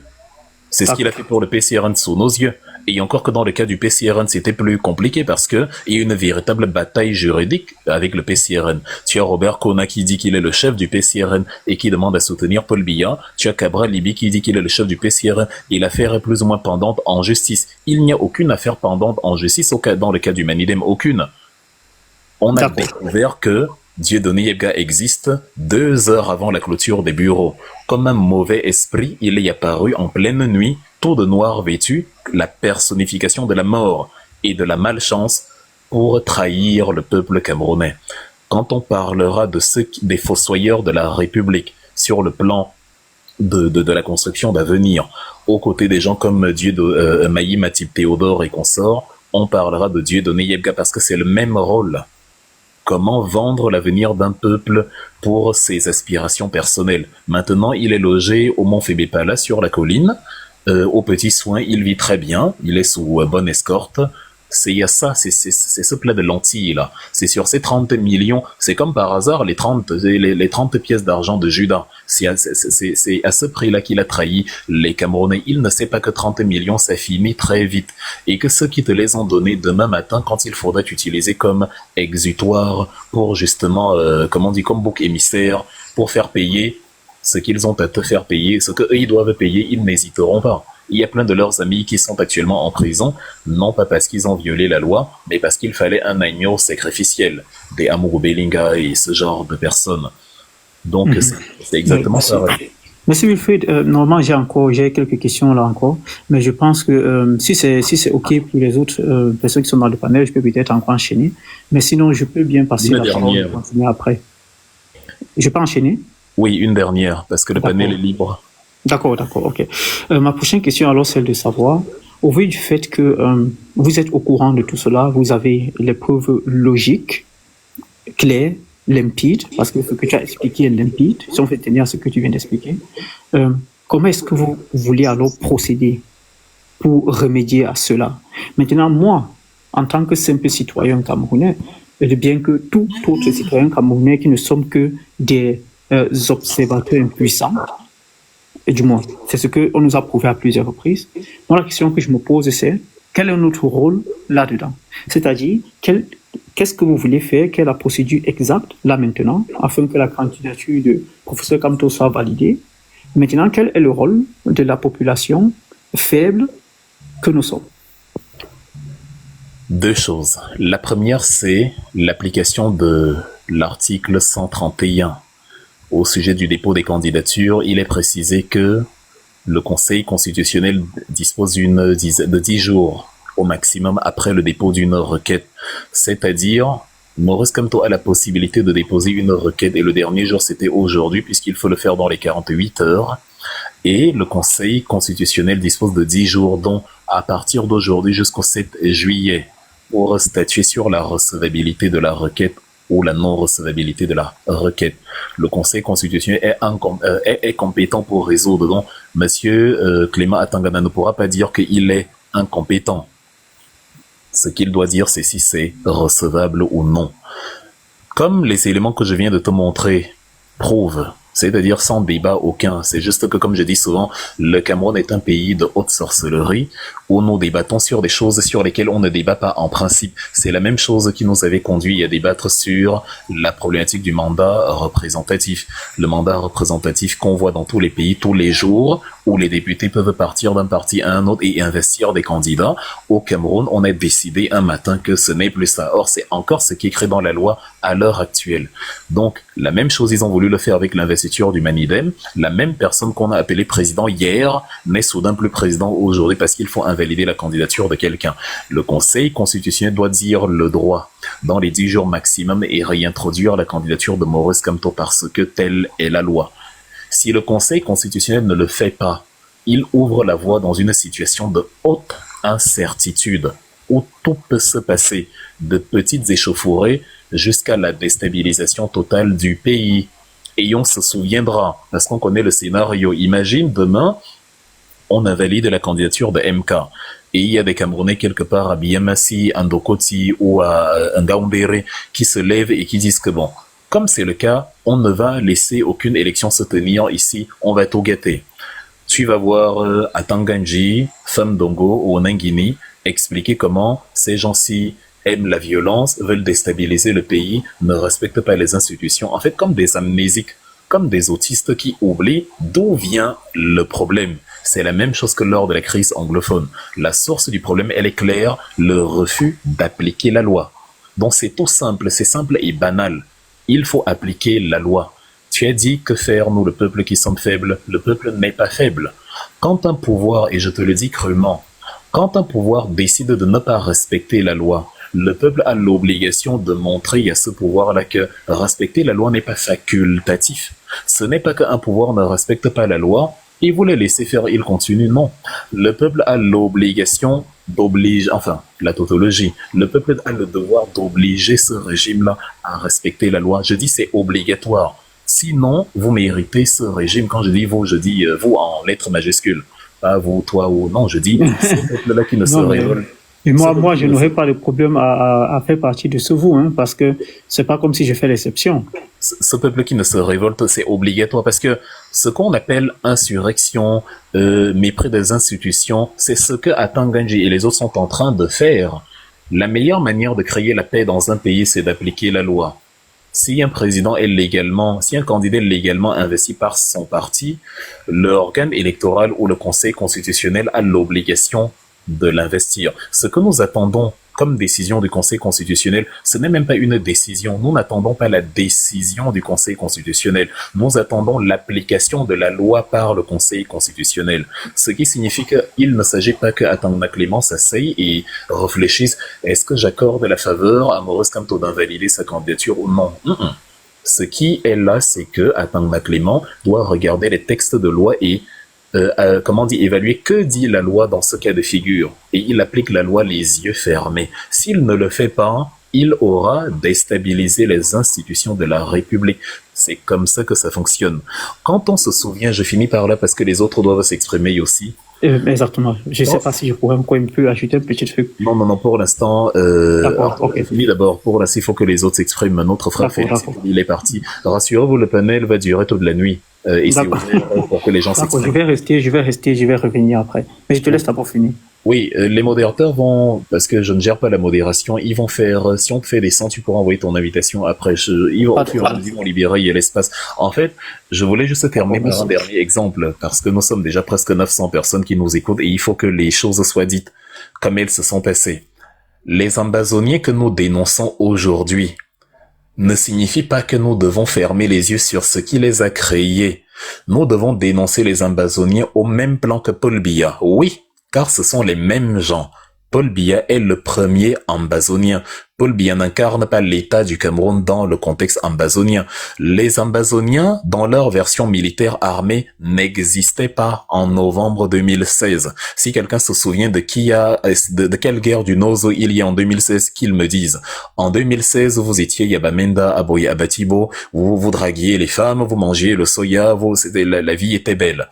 C'est ce qu'il a fait pour le PCRN sous nos yeux. Et encore que dans le cas du PCRN, c'était plus compliqué parce que il y a une véritable bataille juridique avec le PCRN. Tu as Robert Kona qui dit qu'il est le chef du PCRN et qui demande à soutenir Paul Biya. Tu as Cabral Libby qui dit qu'il est le chef du PCRN et l'affaire est plus ou moins pendante en justice. Il n'y a aucune affaire pendante en justice dans le cas du Manidem, aucune. On a découvert que Dieudonné Yebga existe 2 heures avant la clôture des bureaux. Comme un mauvais esprit, il est apparu en pleine nuit, tout de noir vêtu, la personnification de la mort et de la malchance pour trahir le peuple camerounais. Quand on parlera de des fossoyeurs de la République sur le plan de la construction d'avenir, aux côtés des gens comme Maï Matip Théodore et consorts, on parlera de Dieudonné Yebga parce que c'est le même rôle. Comment vendre l'avenir d'un peuple pour ses aspirations personnelles. Maintenant, il est logé au Mont Fébépala sur la colline. Aux petits soins, il vit très bien. Il est sous bonne escorte. C'est ce plat de lentilles là. C'est sur ces 30 millions. C'est comme par hasard les 30 pièces d'argent de Judas. C'est à ce prix-là qu'il a trahi les Camerounais. Il ne sait pas que 30 millions ça finit très vite et que ceux qui te les ont donnés demain matin, quand il faudrait utiliser comme exutoire pour justement, comme bouc émissaire pour faire payer ce qu'ils ont à te faire payer, ce qu'eux ils doivent payer, ils n'hésiteront pas. Il y a plein de leurs amis qui sont actuellement en prison, non pas parce qu'ils ont violé la loi, mais parce qu'il fallait un agneau sacrificiel, des Amourou Belinga et ce genre de personnes. Donc c'est exactement ça. Merci Wilfried. Normalement, j'ai quelques questions là encore, mais je pense que si c'est OK pour les autres personnes qui sont dans le panel, je peux peut-être encore enchaîner. Mais sinon, je peux bien passer la parole et continuer après. Je peux enchaîner? Oui, une dernière, parce que le panel est libre. D'accord, ok. Ma prochaine question, alors, c'est de savoir, au vu du fait que vous êtes au courant de tout cela, vous avez les preuves logiques, claires, limpides, parce que ce que tu as expliqué est limpide, si on fait tenir à ce que tu viens d'expliquer, comment est-ce que vous voulez alors procéder pour remédier à cela? Maintenant, moi, en tant que simple citoyen camerounais, et bien que tout autre citoyen camerounais qui ne sommes que des observateurs impuissants, et du moins, c'est ce qu'on nous a prouvé à plusieurs reprises. Moi, la question que je me pose, c'est quel est notre rôle là-dedans? C'est-à-dire, qu'est-ce que vous voulez faire? Quelle est la procédure exacte, là maintenant, afin que la candidature de professeur Kamto soit validée? Maintenant, quel est le rôle de la population faible que nous sommes? Deux choses. La première, c'est l'application de l'article 131. Au sujet du dépôt des candidatures, il est précisé que le Conseil constitutionnel dispose de 10 jours au maximum après le dépôt d'une requête. C'est-à-dire, Maurice Kamto a la possibilité de déposer une requête et le dernier jour, c'était aujourd'hui, puisqu'il faut le faire dans les 48 heures. Et le Conseil constitutionnel dispose de 10 jours, donc à partir d'aujourd'hui jusqu'au 7 juillet, pour statuer sur la recevabilité de la requête ou la non-recevabilité de la requête. Le Conseil constitutionnel est compétent pour résoudre. Donc, Monsieur Clément Atangana ne pourra pas dire qu'il est incompétent. Ce qu'il doit dire, c'est si c'est recevable ou non. Comme les éléments que je viens de te montrer prouvent, c'est-à-dire sans débat aucun. C'est juste que, comme je dis souvent, le Cameroun est un pays de haute sorcellerie où nous débattons sur des choses sur lesquelles on ne débat pas en principe. C'est la même chose qui nous avait conduit à débattre sur la problématique du mandat représentatif. Le mandat représentatif qu'on voit dans tous les pays tous les jours, où les députés peuvent partir d'un parti à un autre et investir des candidats. Au Cameroun, on a décidé un matin que ce n'est plus ça. Or, c'est encore ce qui est écrit dans la loi à l'heure actuelle. Donc, la même chose, ils ont voulu le faire avec l'investiture du Manidem. La même personne qu'on a appelée président hier n'est soudain plus président aujourd'hui parce qu'il faut invalider la candidature de quelqu'un. Le Conseil constitutionnel doit dire le droit dans les 10 jours maximum et réintroduire la candidature de Maurice Kamto parce que telle est la loi. Si le Conseil constitutionnel ne le fait pas, il ouvre la voie dans une situation de haute incertitude où tout peut se passer, de petites échauffourées jusqu'à la déstabilisation totale du pays. Et on se souviendra, parce qu'on connaît le scénario. Imagine demain, on invalide la candidature de MK. Et il y a des Camerounais quelque part à Biamassi, à Ndokoti ou à Ngaoundéré qui se lèvent et qui disent que bon, comme c'est le cas, on ne va laisser aucune élection se tenir ici, on va tout gâter. Tu vas voir à Tanganji, Famdongo ou Nangini expliquer comment ces gens-ci aiment la violence, veulent déstabiliser le pays, ne respectent pas les institutions, en fait comme des amnésiques, comme des autistes qui oublient d'où vient le problème. C'est la même chose que lors de la crise anglophone. La source du problème, elle est claire, le refus d'appliquer la loi. Donc c'est tout simple, c'est simple et banal. Il faut appliquer la loi. Tu as dit que faire, nous, le peuple qui sommes faibles? Le peuple n'est pas faible. Quand un pouvoir, et je te le dis crûment, quand un pouvoir décide de ne pas respecter la loi, le peuple a l'obligation de montrer à ce pouvoir-là que respecter la loi n'est pas facultatif. Ce n'est pas qu'un pouvoir ne respecte pas la loi et vous le laissez faire, il continue. Non. Le peuple a l'obligation d'obliger, enfin, la tautologie, le peuple a le devoir d'obliger ce régime-là à respecter la loi. Je dis c'est obligatoire. Sinon, vous méritez ce régime. Quand je dis vous, je dis vous en lettres majuscules. Pas vous, toi ou non, je dis ce peuple-là qui ne se révolte. Et moi, je n'aurais pas de problème à faire partie de ce vous, hein, parce que c'est pas comme si je fais l'exception. Ce peuple qui ne se révolte, c'est obligatoire, parce que ce qu'on appelle insurrection, mépris des institutions, c'est ce que Atanganji et les autres sont en train de faire. La meilleure manière de créer la paix dans un pays, c'est d'appliquer la loi. Si un président est légalement, si un candidat est légalement investi par son parti, l'organe électoral ou le Conseil constitutionnel a l'obligation de l'investir. Ce que nous attendons comme décision du Conseil constitutionnel, ce n'est même pas une décision. Nous n'attendons pas la décision du Conseil constitutionnel. Nous attendons l'application de la loi par le Conseil constitutionnel. Ce qui signifie qu'il ne s'agit pas qu'Atangana Clément s'asseye et réfléchisse, est-ce que j'accorde la faveur à Maurice Kamto d'invalider sa candidature ou non? Ce qui est là, c'est que Atangma Clément doit regarder les textes de loi et évaluer que dit la loi dans ce cas de figure. Et il applique la loi les yeux fermés. S'il ne le fait pas, il aura déstabilisé les institutions de la République. C'est comme ça que ça fonctionne. Quand on se souvient, je finis par là parce que les autres doivent s'exprimer aussi. Exactement. Je ne sais pas si je pourrais encore un peu ajouter un petit truc. Non, pour l'instant, d'accord, ok. D'abord, pour l'instant, il faut que les autres s'expriment. Notre frère Félix, il est parti. Rassurez-vous, le panel va durer toute la nuit. Et c'est ouvert pour que les gens s'expriment. Je vais revenir après. Mais je te laisse d'abord finir. Oui, les modérateurs vont, parce que je ne gère pas la modération, ils vont faire, si on te fait des 100, tu pourras envoyer ton invitation après. Ils vont libérer, il y a l'espace. En fait, je voulais juste terminer par un dernier exemple, parce que nous sommes déjà presque 900 personnes qui nous écoutent et il faut que les choses soient dites comme elles se sont passées. Les ambazoniens que nous dénonçons aujourd'hui ne signifie pas que nous devons fermer les yeux sur ce qui les a créés. Nous devons dénoncer les ambazoniens au même plan que Paul Biya. Oui, car ce sont les mêmes gens. Paul Biya est le premier ambazonien. Paul Biya n'incarne pas l'État du Cameroun dans le contexte ambazonien. Les ambazoniens, dans leur version militaire armée, n'existaient pas en novembre 2016. Si quelqu'un se souvient de quelle guerre du Nozo il y a en 2016, qu'il me dise. En 2016, vous étiez Yabamenda, Aboye, Abatibo, vous draguiez les femmes, vous mangiez le soya, la vie était belle.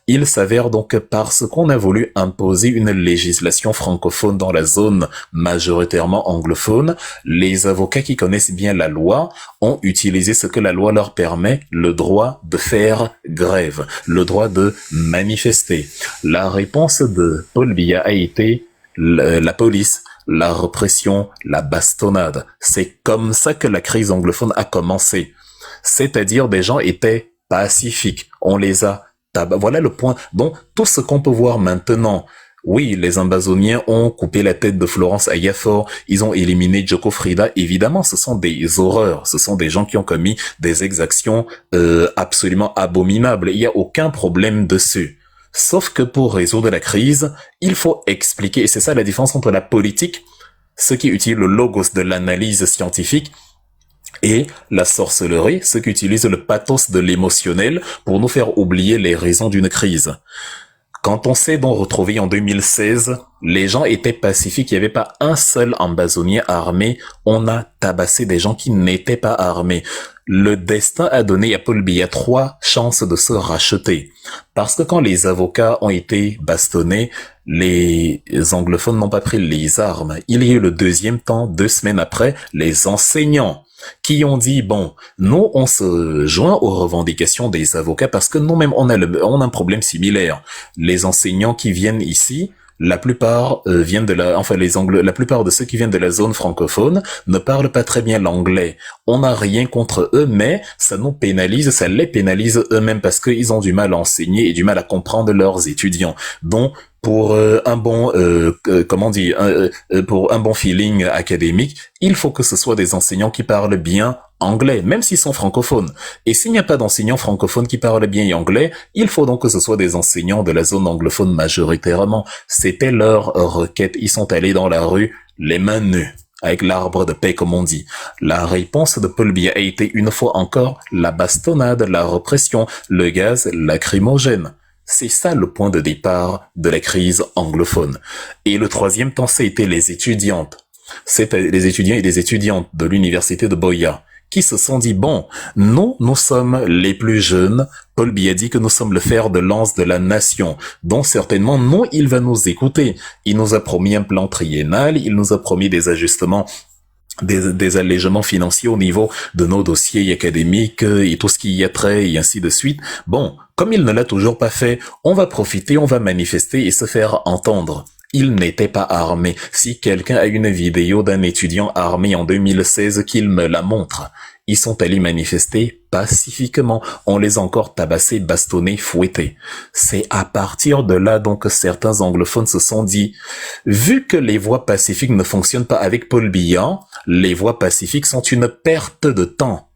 Il s'avère donc que parce qu'on a voulu imposer une législation francophone dans la zone majoritairement anglophone, les avocats qui connaissent bien la loi ont utilisé ce que la loi leur permet, le droit de faire grève, le droit de manifester. La réponse de Paul Biya a été la police, la répression, la bastonnade. C'est comme ça que la crise anglophone a commencé. C'est-à-dire des gens étaient pacifiques, on les a voilà le point. Donc, tout ce qu'on peut voir maintenant, oui, les ambazoniens ont coupé la tête de Florence Ayafor, ils ont éliminé Joko Frida, évidemment, ce sont des horreurs, ce sont des gens qui ont commis des exactions absolument abominables, il n'y a aucun problème dessus. Sauf que pour résoudre la crise, il faut expliquer, et c'est ça la différence entre la politique, ceux qui utilisent le logos de l'analyse scientifique, et la sorcellerie, ceux qui utilisent le pathos de l'émotionnel pour nous faire oublier les raisons d'une crise. Quand on s'est donc retrouvé en 2016, les gens étaient pacifiques, il n'y avait pas un seul ambazonien armé, on a tabassé des gens qui n'étaient pas armés. Le destin a donné à Paul Biya 3 chances de se racheter. Parce que quand les avocats ont été bastonnés, les anglophones n'ont pas pris les armes. Il y a eu le deuxième temps, 2 semaines après, les enseignants qui ont dit, bon, nous, on se joint aux revendications des avocats parce que nous-mêmes, on a un problème similaire. Les enseignants qui viennent ici, la plupart viennent la plupart de ceux qui viennent de la zone francophone ne parlent pas très bien l'anglais. On n'a rien contre eux, mais ça nous pénalise, ça les pénalise eux-mêmes parce qu'ils ont du mal à enseigner et du mal à comprendre leurs étudiants. Donc, pour un bon pour un bon feeling académique, il faut que ce soit des enseignants qui parlent bien anglais, même s'ils sont francophones. Et s'il n'y a pas d'enseignants francophones qui parlent bien anglais, il faut donc que ce soit des enseignants de la zone anglophone majoritairement. C'était leur requête. Ils sont allés dans la rue, les mains nues, avec l'arbre de paix, comme on dit. La réponse de Paul Biya a été une fois encore la bastonnade, la répression, le gaz lacrymogène. C'est ça le point de départ de la crise anglophone. Et le troisième temps, c'était les étudiantes. C'est les étudiants et les étudiantes de l'université de Boya qui se sont dit, bon, nous sommes les plus jeunes. Paul Biya dit que nous sommes le fer de lance de la nation. Donc certainement, non, il va nous écouter. Il nous a promis un plan triennal, il nous a promis des ajustements, des allègements financiers au niveau de nos dossiers académiques et tout ce qui y a trait et ainsi de suite. Bon, comme il ne l'a toujours pas fait, on va profiter, on va manifester et se faire entendre. Il n'était pas armé. Si quelqu'un a une vidéo d'un étudiant armé en 2016, qu'il me la montre. Ils sont allés manifester pacifiquement. On les a encore tabassés, bastonnés, fouettés. C'est à partir de là donc que certains anglophones se sont dit, vu que les voies pacifiques ne fonctionnent pas avec Paul Biya, les voies pacifiques sont une perte de temps.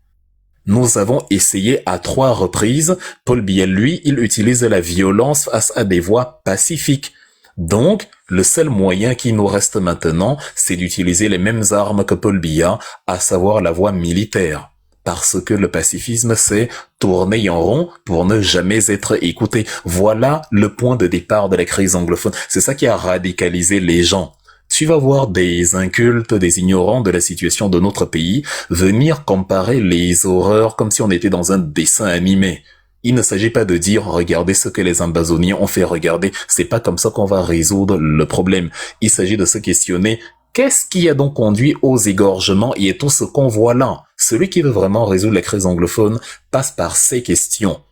Nous avons essayé à 3 reprises. Paul Biya, lui, il utilise la violence face à des voies pacifiques. Donc, le seul moyen qui nous reste maintenant, c'est d'utiliser les mêmes armes que Paul Biya, à savoir la voie militaire. parce que le pacifisme, c'est tourner en rond pour ne jamais être écouté. Voilà le point de départ de la crise anglophone. C'est ça qui a radicalisé les gens. Tu vas voir des incultes, des ignorants de la situation de notre pays venir comparer les horreurs comme si on était dans un dessin animé. Il ne s'agit pas de dire, regardez ce que les Amazoniens ont fait, regardez, c'est pas comme ça qu'on va résoudre le problème. Il s'agit de se questionner, qu'est-ce qui a donc conduit aux égorgements et à tout ce qu'on voit là? Celui qui veut vraiment résoudre la crise anglophone passe par ces questions.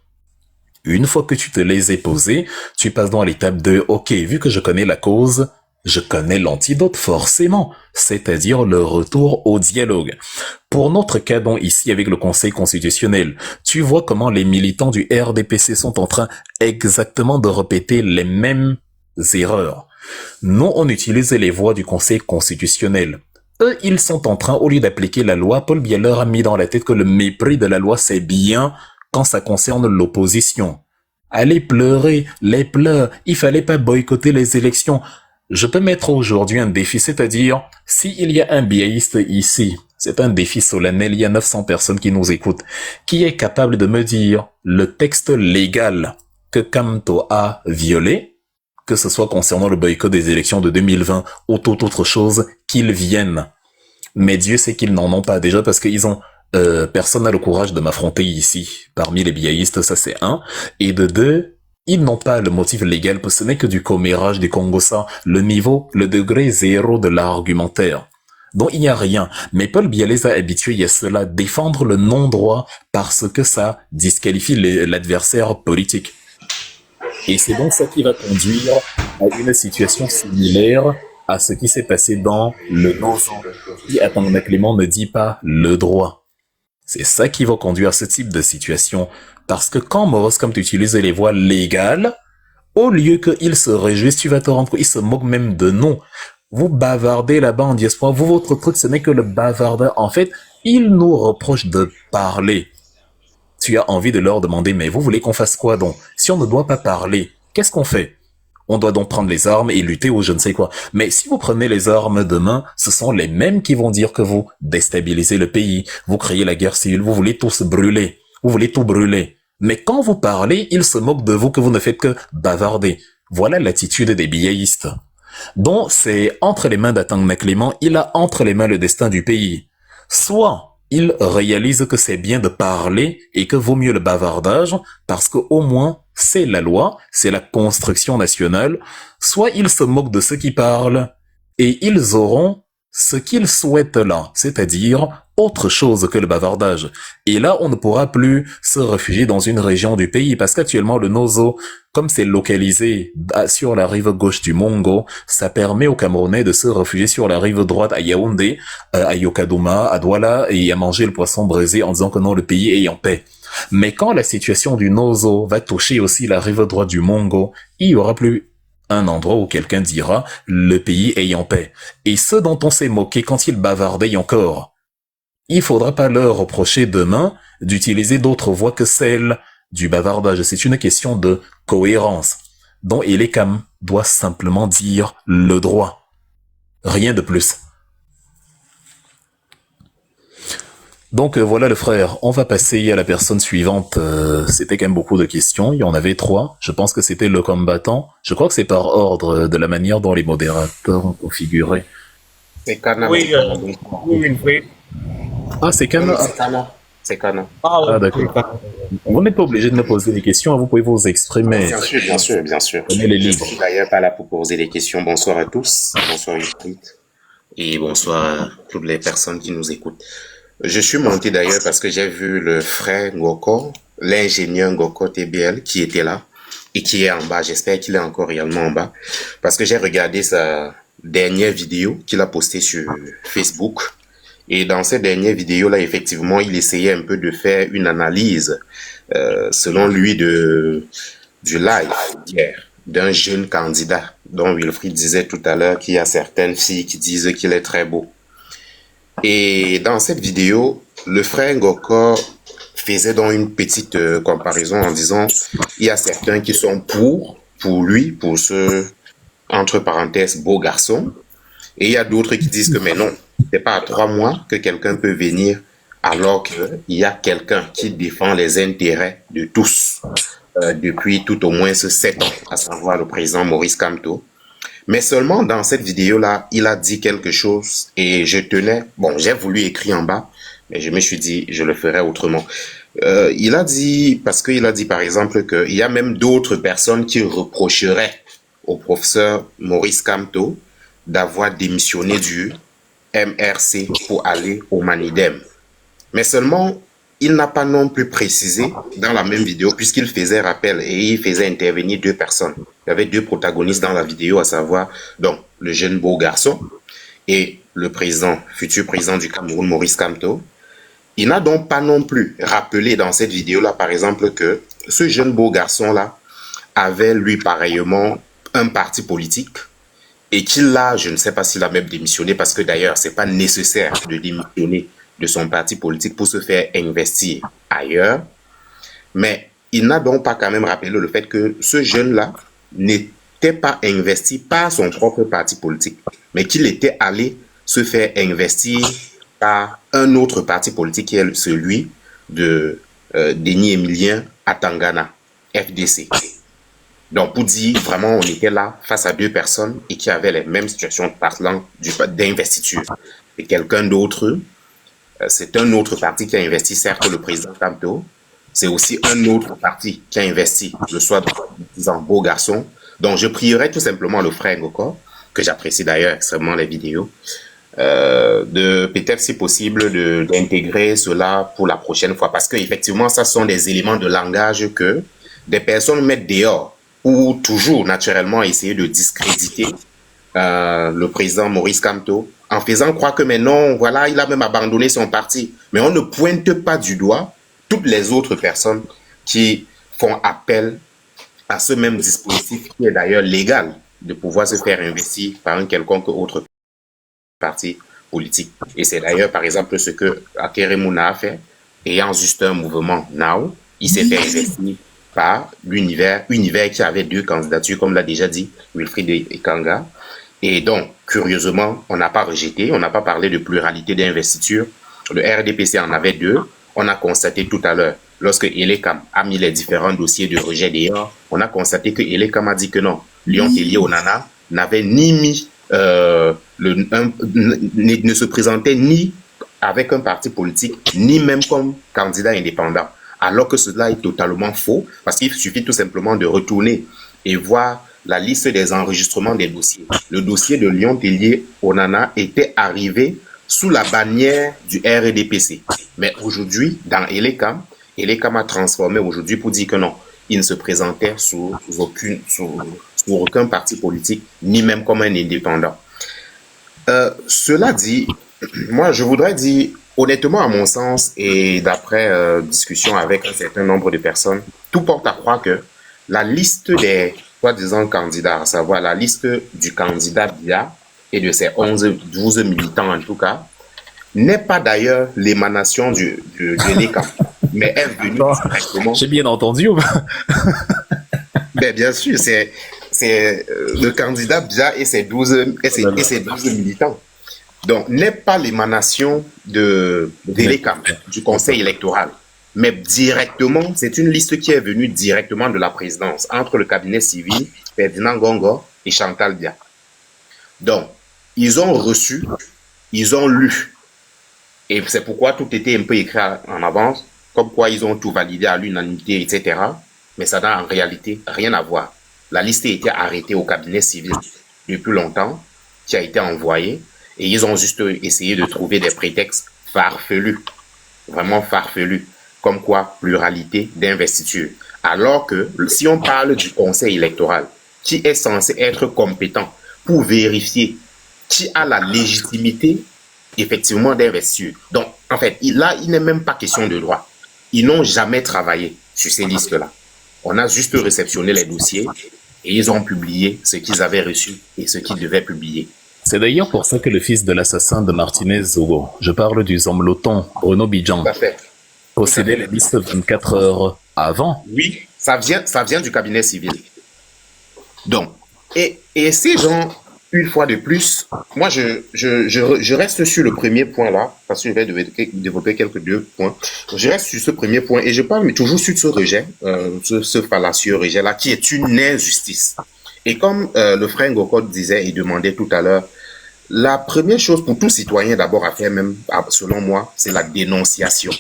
Une fois que tu te les ai posées, tu passes dans l'étape de, ok, vu que je connais la cause, je connais l'antidote forcément, c'est-à-dire le retour au dialogue. Pour notre cas donc ici avec le Conseil constitutionnel, tu vois comment les militants du RDPC sont en train exactement de répéter les mêmes erreurs. Nous, on utilise les voies du Conseil constitutionnel. Eux, ils sont en train, au lieu d'appliquer la loi, Paul Biya leur a mis dans la tête que le mépris de la loi, c'est bien quand ça concerne l'opposition. Allez pleurer, les pleurs, il fallait pas boycotter les élections. Je peux mettre aujourd'hui un défi, c'est-à-dire, s'il y a un biaïste ici, c'est un défi solennel, il y a 900 personnes qui nous écoutent, qui est capable de me dire le texte légal que Kamto a violé, que ce soit concernant le boycott des élections de 2020 ou toute autre chose, qu'ils viennent. Mais Dieu sait qu'ils n'en ont pas déjà parce qu'ils ont personne n'a le courage de m'affronter ici. Parmi les biaïstes, ça c'est un. Et de deux, ils n'ont pas le motif légal, parce que ce n'est que du commérage du Congo, ça, le niveau, le degré zéro de l'argumentaire. Donc il n'y a rien. Mais Paul Biya les a habitués à cela, défendre le non-droit parce que ça disqualifie l'adversaire politique. Et c'est donc ça qui va conduire à une situation similaire à ce qui s'est passé dans le Nozo, qui, à Clément, ne dit pas le droit. C'est ça qui va conduire à ce type de situation. Parce que quand Moros, comme tu utilises les voies légales, au lieu qu'ils se réjouissent, tu vas te rendre compte, ils se moquent même de nous. Vous bavardez là-bas en diaspora, vous, votre truc, ce n'est que le bavardage. En fait, ils nous reprochent de parler. Tu as envie de leur demander, mais vous voulez qu'on fasse quoi donc? Si on ne doit pas parler, qu'est-ce qu'on fait? On doit donc prendre les armes et lutter ou je ne sais quoi. Mais si vous prenez les armes demain, ce sont les mêmes qui vont dire que vous déstabilisez le pays, vous créez la guerre civile, vous voulez tous brûler, vous voulez tout brûler. Mais quand vous parlez, ils se moquent de vous que vous ne faites que bavarder. Voilà l'attitude des biaïstes. Donc c'est entre les mains d'Atang Clément, il a entre les mains le destin du pays. Soit il réalise que c'est bien de parler et que vaut mieux le bavardage parce que au moins c'est la loi, c'est la construction nationale, soit ils se moquent de ceux qui parlent et ils auront ce qu'ils souhaitent là, c'est-à-dire autre chose que le bavardage. Et là, on ne pourra plus se réfugier dans une région du pays parce qu'actuellement, le Nozo, comme c'est localisé sur la rive gauche du Mongo, ça permet aux Camerounais de se réfugier sur la rive droite à Yaoundé, à Yokadouma, à Douala et à manger le poisson braisé en disant que non, le pays est en paix. Mais quand la situation du Nozo va toucher aussi la rive droite du Mongo, il y aura plus un endroit où quelqu'un dira « le pays est en paix ». Et ceux dont on s'est moqué quand ils bavardaient encore, il faudra pas leur reprocher demain d'utiliser d'autres voies que celles du bavardage. C'est une question de cohérence. Donc Elekam doit simplement dire le droit. Rien de plus. Donc voilà le frère, on va passer à la personne suivante. C'était quand même beaucoup de questions, il y en avait 3. Je pense que c'était le combattant. Je crois que c'est par ordre de la manière dont les modérateurs ont configuré. C'est Kana. Oui, oui. Ah, c'est Kana. C'est Kana. C'est Kana. Ah, d'accord. Vous n'êtes pas obligé de me poser des questions, vous pouvez vous exprimer. Bien sûr, bien sûr, bien sûr. Prenez les Je livres. suis d'ailleurs pas là pour poser des questions. Bonsoir à tous. Bonsoir Wilfried. Et bonsoir à toutes les personnes qui nous écoutent. Je suis monté d'ailleurs parce que j'ai vu le frère Ngoko, l'ingénieur Ngoko TBL, qui était là et qui est en bas. J'espère qu'il est encore réellement en bas. Parce que j'ai regardé sa dernière vidéo qu'il a postée sur Facebook. Et dans cette dernière vidéo-là, effectivement, il essayait un peu de faire une analyse, selon lui, du live d'hier, d'un jeune candidat, dont Wilfried disait tout à l'heure qu'il y a certaines filles qui disent qu'il est très beau. Et dans cette vidéo, le frère Ngoko faisait donc une petite comparaison en disant il y a certains qui sont pour lui, pour ce, entre parenthèses, beau garçon, et il y a d'autres qui disent que mais non, c'est pas à 3 mois que quelqu'un peut venir alors qu'il y a quelqu'un qui défend les intérêts de tous depuis tout au moins 7 ans, à savoir le président Maurice Kamto. Mais seulement dans cette vidéo-là, il a dit quelque chose et je tenais, bon, j'ai voulu écrire en bas, mais je me suis dit, je le ferai autrement. Il a dit, parce qu'il a dit par exemple qu'il y a même d'autres personnes qui reprocheraient au professeur Maurice Kamto d'avoir démissionné du MRC pour aller au Manidem. Mais seulement, il n'a pas non plus précisé dans la même vidéo, puisqu'il faisait rappel et il faisait intervenir 2 personnes. Il y avait 2 protagonistes dans la vidéo, à savoir donc le jeune beau garçon et le président, futur président du Cameroun, Maurice Kamto. Il n'a donc pas non plus rappelé dans cette vidéo-là, par exemple, que ce jeune beau garçon-là avait, lui, pareillement, un parti politique et qu'il a, je ne sais pas s'il a même démissionné, parce que d'ailleurs, c'est pas nécessaire de démissionner de son parti politique pour se faire investir ailleurs. Mais il n'a donc pas quand même rappelé le fait que ce jeune-là n'était pas investi par son propre parti politique, mais qu'il était allé se faire investir par un autre parti politique qui est celui de Denis Emilien Atangana, FDC. Donc, pour dire vraiment, on était là face à 2 personnes et qui avaient les mêmes situations parlant d'investiture. Et quelqu'un d'autre, c'est un autre parti qui a investi, certes, le président Kamto. C'est aussi un autre parti qui a investi, le soit disant beau garçon. Donc, je prierai tout simplement le frère Ngoko, que j'apprécie d'ailleurs extrêmement les vidéos, de peut-être, si possible, d'intégrer cela pour la prochaine fois. Parce qu'effectivement, ça sont des éléments de langage que des personnes mettent dehors pour toujours, naturellement, essayer de discréditer le président Maurice Kamto en faisant croire que maintenant, voilà, il a même abandonné son parti. Mais on ne pointe pas du doigt toutes les autres personnes qui font appel à ce même dispositif qui est d'ailleurs légal de pouvoir se faire investir par un quelconque autre parti politique. Et c'est d'ailleurs, par exemple, ce que Akeremouna a fait, ayant juste un mouvement Now, il s'est fait investir par l'univers qui avait 2 candidatures, comme l'a déjà dit Wilfried Ekanga. Et donc, curieusement, on n'a pas rejeté, on n'a pas parlé de pluralité d'investiture. Le RDPC en avait 2. On a constaté tout à l'heure, lorsque Elekam a mis les différents dossiers de rejet dehors, on a constaté que Elekam a dit que non, Lyon Tellier Onana n'avait ni mis, ne se présentait ni avec un parti politique, ni même comme candidat indépendant. Alors que cela est totalement faux, parce qu'il suffit tout simplement de retourner et voir la liste des enregistrements des dossiers. Le dossier de Lyon Tellier Onana était arrivé sous la bannière du RDPC. Mais aujourd'hui, dans Elekam a transformé aujourd'hui pour dire que non, il ne se présentait sous aucun parti politique, ni même comme un indépendant. Cela dit, moi je voudrais dire, honnêtement à mon sens, et d'après discussion avec un certain nombre de personnes, tout porte à croire que la liste des soi-disant candidats, à savoir la liste du candidat Bia et de ses 12 militants en tout cas, n'est pas d'ailleurs l'émanation de l'ECAM, mais est venue directement. J'ai bien entendu ou pas? Ben, bien sûr, c'est le candidat Bia et ses 12 militants. Donc, n'est pas l'émanation de l'ECAM, du conseil électoral, mais directement, c'est une liste qui est venue directement de la présidence, entre le cabinet civil, Ferdinand Gongo et Chantal Bia. Donc, ils ont reçu, ils ont lu, et c'est pourquoi tout était un peu écrit en avance, comme quoi ils ont tout validé à l'unanimité, etc. Mais ça n'a en réalité rien à voir. La liste a été arrêtée au cabinet civil depuis longtemps, qui a été envoyée, et ils ont juste essayé de trouver des prétextes farfelus, vraiment farfelus, comme quoi pluralité d'investiture. Alors que si on parle du conseil électoral, qui est censé être compétent pour vérifier qui a la légitimité effectivement d'investiture. Donc, en fait, là, il n'est même pas question de droit. Ils n'ont jamais travaillé sur ces listes-là. On a juste réceptionné les dossiers et ils ont publié ce qu'ils avaient reçu et ce qu'ils devaient publier. C'est d'ailleurs pour ça que le fils de l'assassin de Martinez Zogo, je parle du Zomloton, Bruno Bidjan, possédait les listes 24 heures avant. Oui, ça vient du cabinet civil. Donc, et ces gens une fois de plus, moi, je reste sur le premier point là, parce que je vais développer quelques deux points. Je reste sur ce premier point et je parle mais toujours sur ce rejet, ce fallacieux rejet-là, qui est une injustice. Et comme le frère Ngoko disait et demandait tout à l'heure, la première chose pour tout citoyen d'abord à faire, même selon moi, c'est la dénonciation.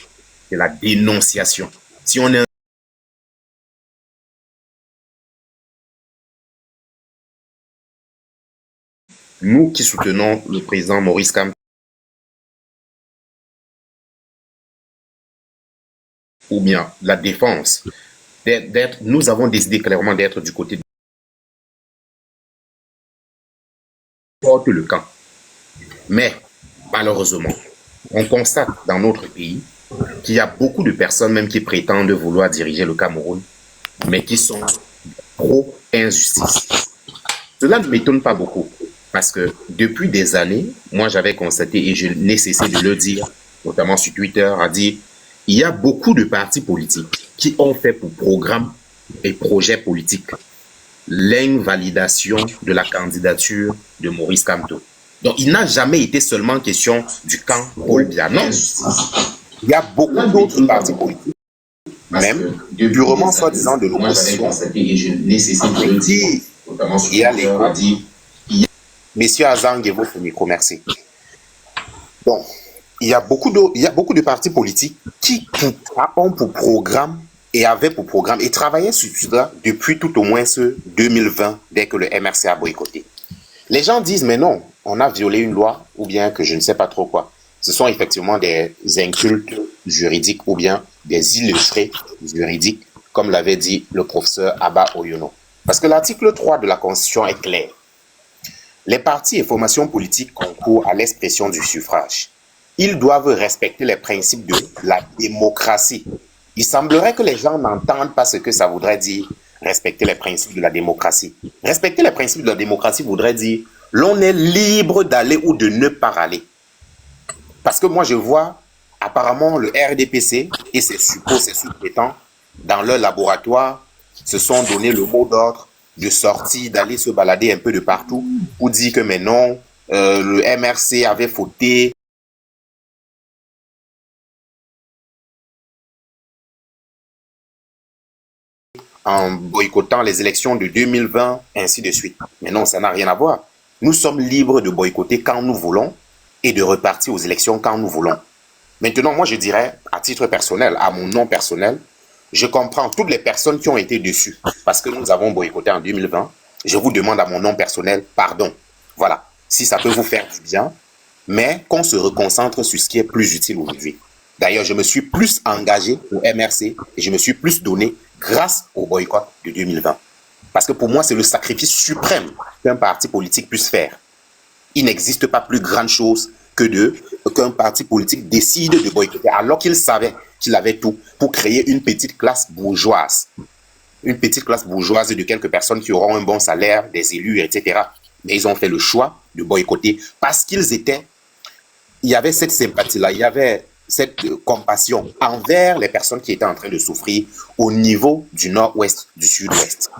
C'est la dénonciation. Si on est nous qui soutenons le président Maurice Kamto, ou bien la défense, nous avons décidé clairement d'être du côté de porte le camp. Mais malheureusement, on constate dans notre pays qu'il y a beaucoup de personnes même qui prétendent vouloir diriger le Cameroun, mais qui sont pro-injustice. Cela ne m'étonne pas beaucoup. Parce que depuis des années, moi j'avais constaté, et je n'ai cessé de le dire, notamment sur Twitter, à dire, il y a beaucoup de partis politiques qui ont fait pour programme et projet politique l'invalidation de la candidature de Maurice Kamto. Donc il n'a jamais été seulement question du camp Paul Biya. Non, il y a beaucoup d'autres partis politiques, même purement soi-disant de l'opposition, et je n'ai cessé de le dire, notamment sur Twitter, Messieurs Azang et votre micro, merci. Bon, il y a beaucoup de partis politiques qui ont pour programme et avaient pour programme et travaillaient sur cela depuis tout au moins ce 2020, dès que le MRC a boycotté. Les gens disent, mais non, on a violé une loi, ou bien que je ne sais pas trop quoi. Ce sont effectivement des incultes juridiques ou bien des illustrés juridiques, comme l'avait dit le professeur Abba Oyono. Parce que l'article 3 de la Constitution est clair. Les partis et formations politiques concourent à l'expression du suffrage. Ils doivent respecter les principes de la démocratie. Il semblerait que les gens n'entendent pas ce que ça voudrait dire respecter les principes de la démocratie. Respecter les principes de la démocratie voudrait dire l'on est libre d'aller ou de ne pas aller. Parce que moi je vois apparemment le RDPC et ses sous-traitants dans leur laboratoire se sont donné le mot d'ordre de sortie, d'aller se balader un peu de partout pour dire que mais non, le MRC avait fauté. En boycottant les élections de 2020, ainsi de suite. Mais non, ça n'a rien à voir. Nous sommes libres de boycotter quand nous voulons et de repartir aux élections quand nous voulons. Maintenant, moi je dirais, à titre personnel, à mon nom personnel, je comprends toutes les personnes qui ont été dessus parce que nous avons boycotté en 2020. Je vous demande à mon nom personnel pardon. Voilà, si ça peut vous faire du bien, mais qu'on se reconcentre sur ce qui est plus utile aujourd'hui. D'ailleurs, je me suis plus engagé au MRC et je me suis plus donné grâce au boycott de 2020. Parce que pour moi, c'est le sacrifice suprême qu'un parti politique puisse faire. Il n'existe pas plus grande chose qu'un parti politique décide de boycotter alors qu'il savait qu'il avait tout pour créer une petite classe bourgeoise. Une petite classe bourgeoise de quelques personnes qui auront un bon salaire, des élus, etc. Mais ils ont fait le choix de boycotter parce qu'ils étaient... Il y avait cette sympathie-là, il y avait cette compassion envers les personnes qui étaient en train de souffrir au niveau du nord-ouest, du sud-ouest.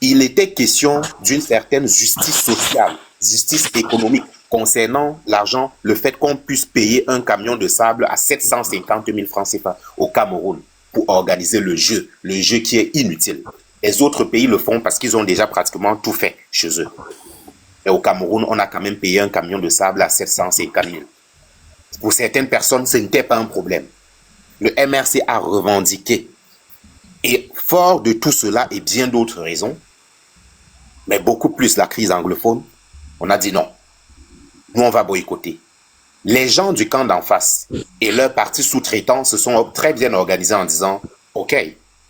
Il était question d'une certaine justice sociale, justice économique, concernant l'argent, le fait qu'on puisse payer un camion de sable à 750 000 francs CFA au Cameroun pour organiser le jeu qui est inutile. Les autres pays le font parce qu'ils ont déjà pratiquement tout fait chez eux. Et au Cameroun, on a quand même payé un camion de sable à 750 000. Pour certaines personnes, ce n'était pas un problème. Le MRC a revendiqué. Et fort de tout cela et bien d'autres raisons, mais beaucoup plus la crise anglophone, on a dit non. Nous, on va boycotter. Les gens du camp d'en face et leurs partis sous-traitants se sont très bien organisés en disant « Ok,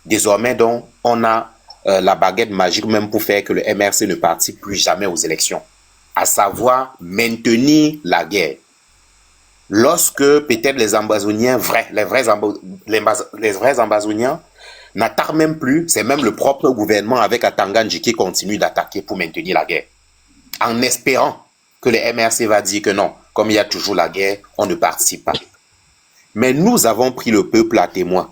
désormais, donc, on a la baguette magique même pour faire que le MRC ne participe plus jamais aux élections. » À savoir maintenir la guerre. Lorsque peut-être les Ambazoniens, les vrais Ambazoniens, n'attaquent même plus, c'est même le propre gouvernement avec Atanganji qui continue d'attaquer pour maintenir la guerre. En espérant que le MRC va dire que non, comme il y a toujours la guerre, on ne participe pas. Mais nous avons pris le peuple à témoin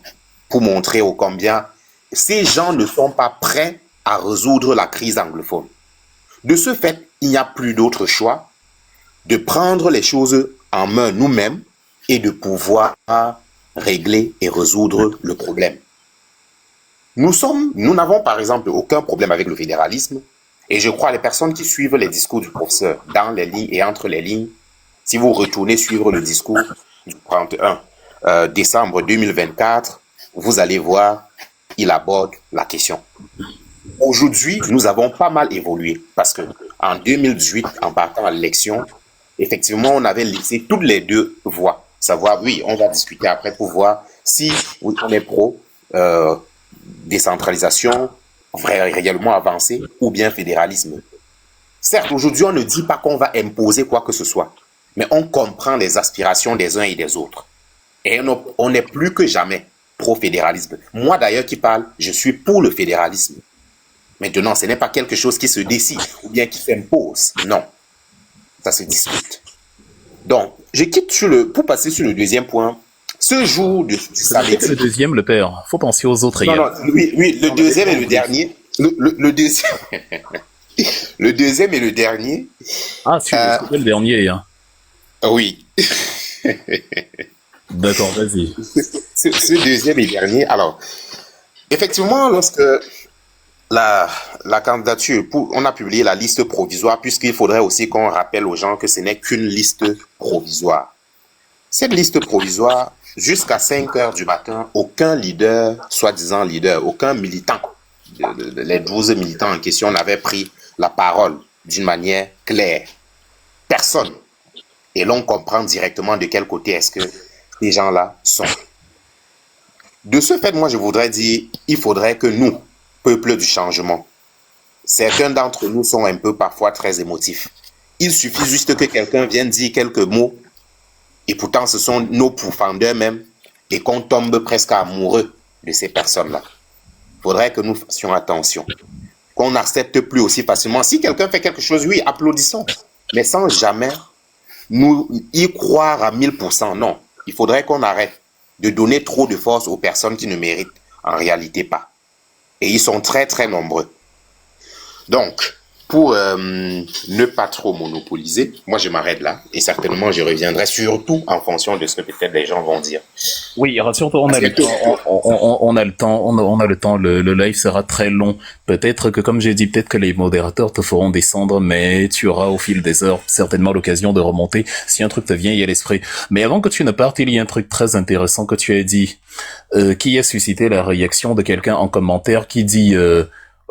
pour montrer au combien ces gens ne sont pas prêts à résoudre la crise anglophone. De ce fait, il n'y a plus d'autre choix de prendre les choses en main nous-mêmes et de pouvoir régler et résoudre le problème. Nous n'avons par exemple aucun problème avec le fédéralisme, et je crois les personnes qui suivent les discours du professeur dans les lignes et entre les lignes, si vous retournez suivre le discours du 31 décembre 2024, vous allez voir, il aborde la question. Aujourd'hui, nous avons pas mal évolué parce que en 2018, en partant à l'élection, effectivement, on avait laissé toutes les deux voies. Savoir, oui, on va discuter après pour voir si on est pro décentralisation, réellement avancée ou bien fédéralisme. Certes, aujourd'hui, on ne dit pas qu'on va imposer quoi que ce soit, mais on comprend les aspirations des uns et des autres. Et on est plus que jamais pro-fédéralisme. Moi, d'ailleurs, qui parle, je suis pour le fédéralisme. Maintenant, ce n'est pas quelque chose qui se décide ou bien qui s'impose. Non, ça se discute. Donc, je quitte pour passer sur le deuxième point. Ce jour du samedi. Le deuxième, le père. Faut penser aux autres. Non, non, oui, le deuxième et le dernier. Le deuxième. Le deuxième et le dernier. Ah, c'est le dernier. Hein. Oui. D'accord, vas-y. Ce deuxième et dernier. Alors, effectivement, lorsque la candidature, on a publié la liste provisoire, puisqu'il faudrait aussi qu'on rappelle aux gens que ce n'est qu'une liste provisoire. Cette liste provisoire, jusqu'à 5 heures du matin, aucun leader, soi-disant leader, aucun militant, les 12 militants en question n'avaient pris la parole d'une manière claire. Personne. Et l'on comprend directement de quel côté est-ce que ces gens-là sont. De ce fait, moi, je voudrais dire, il faudrait que nous, peuple du changement, certains d'entre nous sont un peu parfois très émotifs. Il suffit juste que quelqu'un vienne dire quelques mots, et pourtant ce sont nos pourfendeurs même, et qu'on tombe presque amoureux de ces personnes-là. Il faudrait que nous fassions attention, qu'on n'accepte plus aussi facilement. Si quelqu'un fait quelque chose, oui, applaudissons, mais sans jamais nous y croire à 1000%. Non, il faudrait qu'on arrête de donner trop de force aux personnes qui ne méritent en réalité pas. Et ils sont très, très nombreux. Donc, pour ne pas trop monopoliser, moi je m'arrête là. Et certainement, je reviendrai surtout en fonction de ce que peut-être les gens vont dire. Oui, rassure-toi, on a le temps, on a le temps, le live sera très long. Peut-être que, comme j'ai dit, peut-être que les modérateurs te feront descendre, mais tu auras au fil des heures certainement l'occasion de remonter si un truc te vient à l'esprit. Mais avant que tu ne partes, il y a un truc très intéressant que tu as dit, qui a suscité la réaction de quelqu'un en commentaire qui dit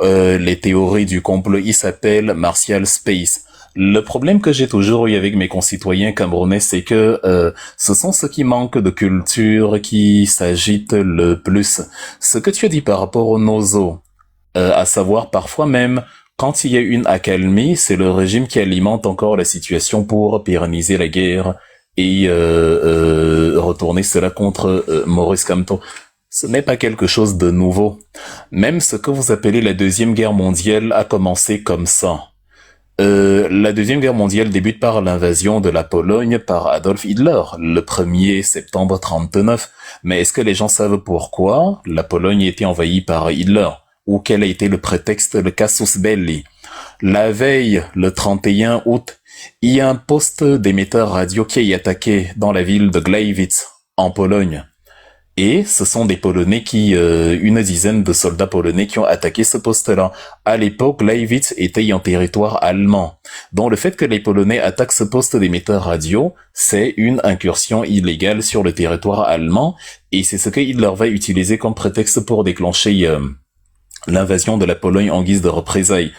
les théories du complot. Il s'appelle Martial Space. Le problème que j'ai toujours eu avec mes concitoyens camerounais, c'est que ce sont ceux qui manquent de culture qui s'agitent le plus. Ce que tu as dit par rapport aux nozo, à savoir parfois même quand il y a une accalmie, c'est le régime qui alimente encore la situation pour pérenniser la guerre et retourner cela contre Maurice Kamto. Ce n'est pas quelque chose de nouveau. Même ce que vous appelez la Deuxième Guerre mondiale a commencé comme ça. La Deuxième Guerre mondiale débute par l'invasion de la Pologne par Adolf Hitler, le 1er septembre 39. Mais est-ce que les gens savent pourquoi la Pologne a été envahie par Hitler? Ou quel a été le prétexte, le casus belli? La veille, le 31 août, il y a un poste d'émetteur radio qui est attaqué dans la ville de Gleiwitz, en Pologne. Et ce sont des Polonais une dizaine de soldats polonais qui ont attaqué ce poste-là. À l'époque, Gleiwitz était en territoire allemand. Donc le fait que les Polonais attaquent ce poste d'émetteur radio, c'est une incursion illégale sur le territoire allemand, et c'est ce que Hitler va utiliser comme prétexte pour déclencher l'invasion de la Pologne en guise de représailles.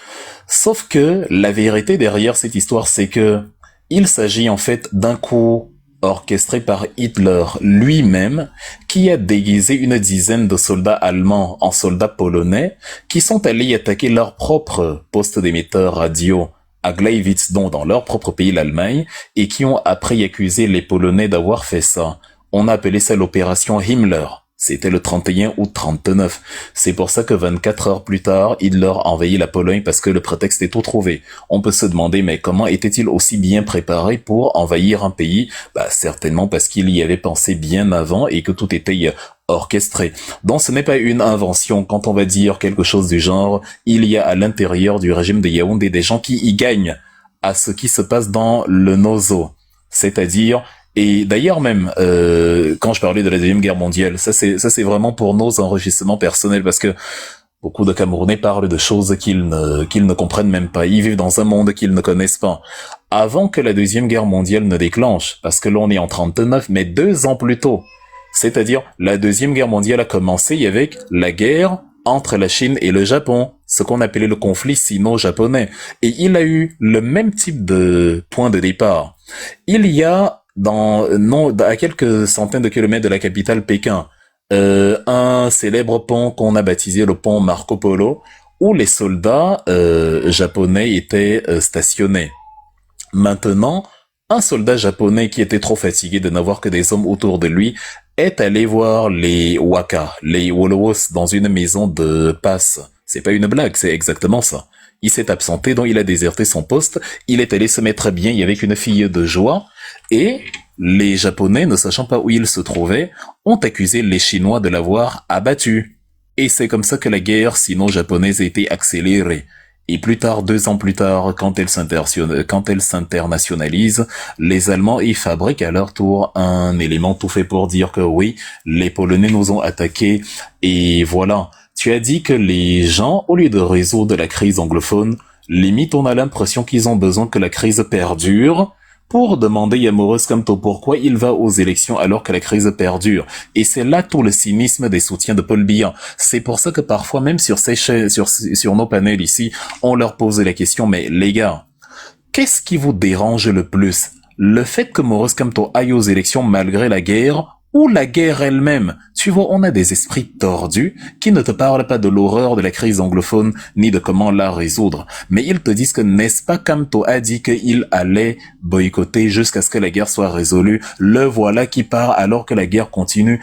Sauf que la vérité derrière cette histoire, c'est que il s'agit en fait d'un coup orchestré par Hitler lui-même, qui a déguisé une dizaine de soldats allemands en soldats polonais, qui sont allés attaquer leur propre poste d'émetteur radio à Gleiwitz, donc dans leur propre pays, l'Allemagne, et qui ont après accusé les Polonais d'avoir fait ça. On a appelé ça l'opération Himmler. C'était le 31 août 39. C'est pour ça que 24 heures plus tard, Hitler a envahi la Pologne parce que le prétexte est tout trouvé. On peut se demander, mais comment était-il aussi bien préparé pour envahir un pays? Certainement parce qu'il y avait pensé bien avant et que tout était orchestré. Donc ce n'est pas une invention. Quand on va dire quelque chose du genre, il y a à l'intérieur du régime de Yaoundé des gens qui y gagnent à ce qui se passe dans le Nozo. C'est-à-dire, et d'ailleurs même, quand je parlais de la Deuxième Guerre mondiale, ça c'est vraiment pour nos enrichissements personnels, parce que beaucoup de Camerounais parlent de choses qu'ils ne comprennent même pas. Ils vivent dans un monde qu'ils ne connaissent pas. Avant que la Deuxième Guerre mondiale ne déclenche, parce que l'on est en 39, mais 2 ans plus tôt. C'est-à-dire, la Deuxième Guerre mondiale a commencé avec la guerre entre la Chine et le Japon, ce qu'on appelait le conflit sino-japonais. Et il a eu le même type de point de départ. Il y a, à quelques centaines de kilomètres de la capitale Pékin, un célèbre pont qu'on a baptisé le pont Marco Polo, où les soldats japonais étaient stationnés. Maintenant, un soldat japonais qui était trop fatigué de n'avoir que des hommes autour de lui est allé voir les Waka, les Wolowos, dans une maison de passe. C'est pas une blague, c'est exactement ça. Il s'est absenté, donc il a déserté son poste, il est allé se mettre bien avec une fille de joie, et les Japonais, ne sachant pas où ils se trouvaient, ont accusé les Chinois de l'avoir abattu. Et c'est comme ça que la guerre sino-japonaise a été accélérée. Et plus tard, 2 ans plus tard, quand elle s'internationalise, les Allemands y fabriquent à leur tour un élément tout fait pour dire que oui, les Polonais nous ont attaqués, et voilà. Tu as dit que les gens, au lieu de résoudre la crise anglophone, limite on a l'impression qu'ils ont besoin que la crise perdure, pour demander à Maurice Kamto pourquoi il va aux élections alors que la crise perdure. Et c'est là tout le cynisme des soutiens de Paul Biya. C'est pour ça que parfois, même sur nos panels ici, on leur pose la question, mais les gars, qu'est-ce qui vous dérange le plus? Le fait que Maurice Kamto aille aux élections malgré la guerre, ou la guerre elle-même? Tu vois, on a des esprits tordus qui ne te parlent pas de l'horreur de la crise anglophone ni de comment la résoudre. Mais ils te disent que n'est-ce pas Kamto a dit qu'il allait boycotter jusqu'à ce que la guerre soit résolue. Le voilà qui part alors que la guerre continue.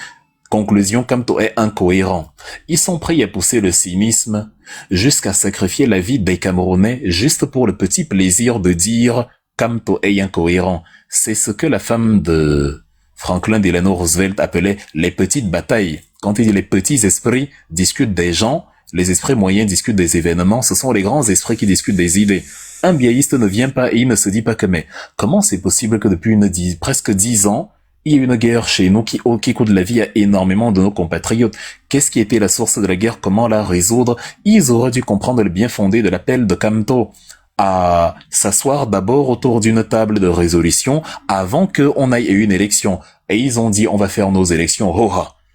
Conclusion, Kamto est incohérent. Ils sont prêts à pousser le cynisme jusqu'à sacrifier la vie des Camerounais juste pour le petit plaisir de dire Kamto est incohérent. C'est ce que la femme de Franklin Delano Roosevelt appelait les petites batailles. Quand il dit les petits esprits discutent des gens, les esprits moyens discutent des événements, ce sont les grands esprits qui discutent des idées. Un biaïste ne vient pas et il ne se dit pas que mais comment c'est possible que depuis presque 10 ans, il y a une guerre chez nous qui coûte la vie à énormément de nos compatriotes. Qu'est-ce qui était la source de la guerre? Comment la résoudre? Ils auraient dû comprendre le bien fondé de l'appel de Kamto à s'asseoir d'abord autour d'une table de résolution avant qu'on aille à une élection. Et ils ont dit, on va faire nos élections,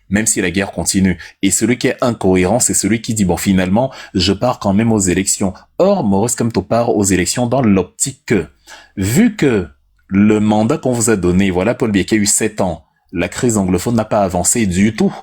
même si la guerre continue. Et celui qui est incohérent, c'est celui qui dit, bon, finalement, je pars quand même aux élections. Or, Maurice Kamto part aux élections dans l'optique que, vu que le mandat qu'on vous a donné, voilà Paul Biya qui a eu 7 ans, la crise anglophone n'a pas avancé du tout.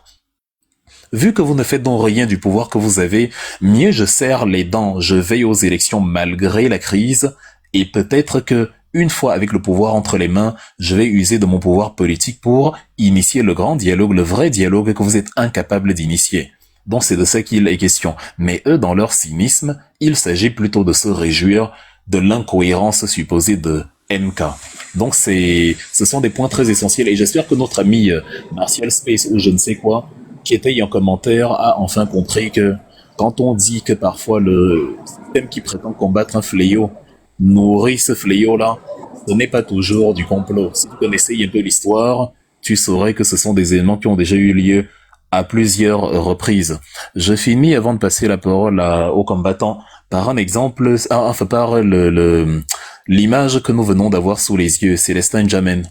Vu que vous ne faites donc rien du pouvoir que vous avez, mieux je serre les dents, je veille aux élections malgré la crise, et peut-être que, une fois avec le pouvoir entre les mains, je vais user de mon pouvoir politique pour initier le grand dialogue, le vrai dialogue que vous êtes incapable d'initier. Donc c'est de ça qu'il est question. Mais eux, dans leur cynisme, il s'agit plutôt de se réjouir de l'incohérence supposée de MK. Donc ce sont des points très essentiels, et j'espère que notre ami Martial Space, ou je ne sais quoi, qui était en commentaire, a enfin compris que quand on dit que parfois le système qui prétend combattre un fléau nourrit ce fléau-là, ce n'est pas toujours du complot. Si tu connaissais un peu l'histoire, tu saurais que ce sont des événements qui ont déjà eu lieu à plusieurs reprises. Je finis avant de passer la parole aux combattants par un exemple, par l'image que nous venons d'avoir sous les yeux, Célestin Jamin.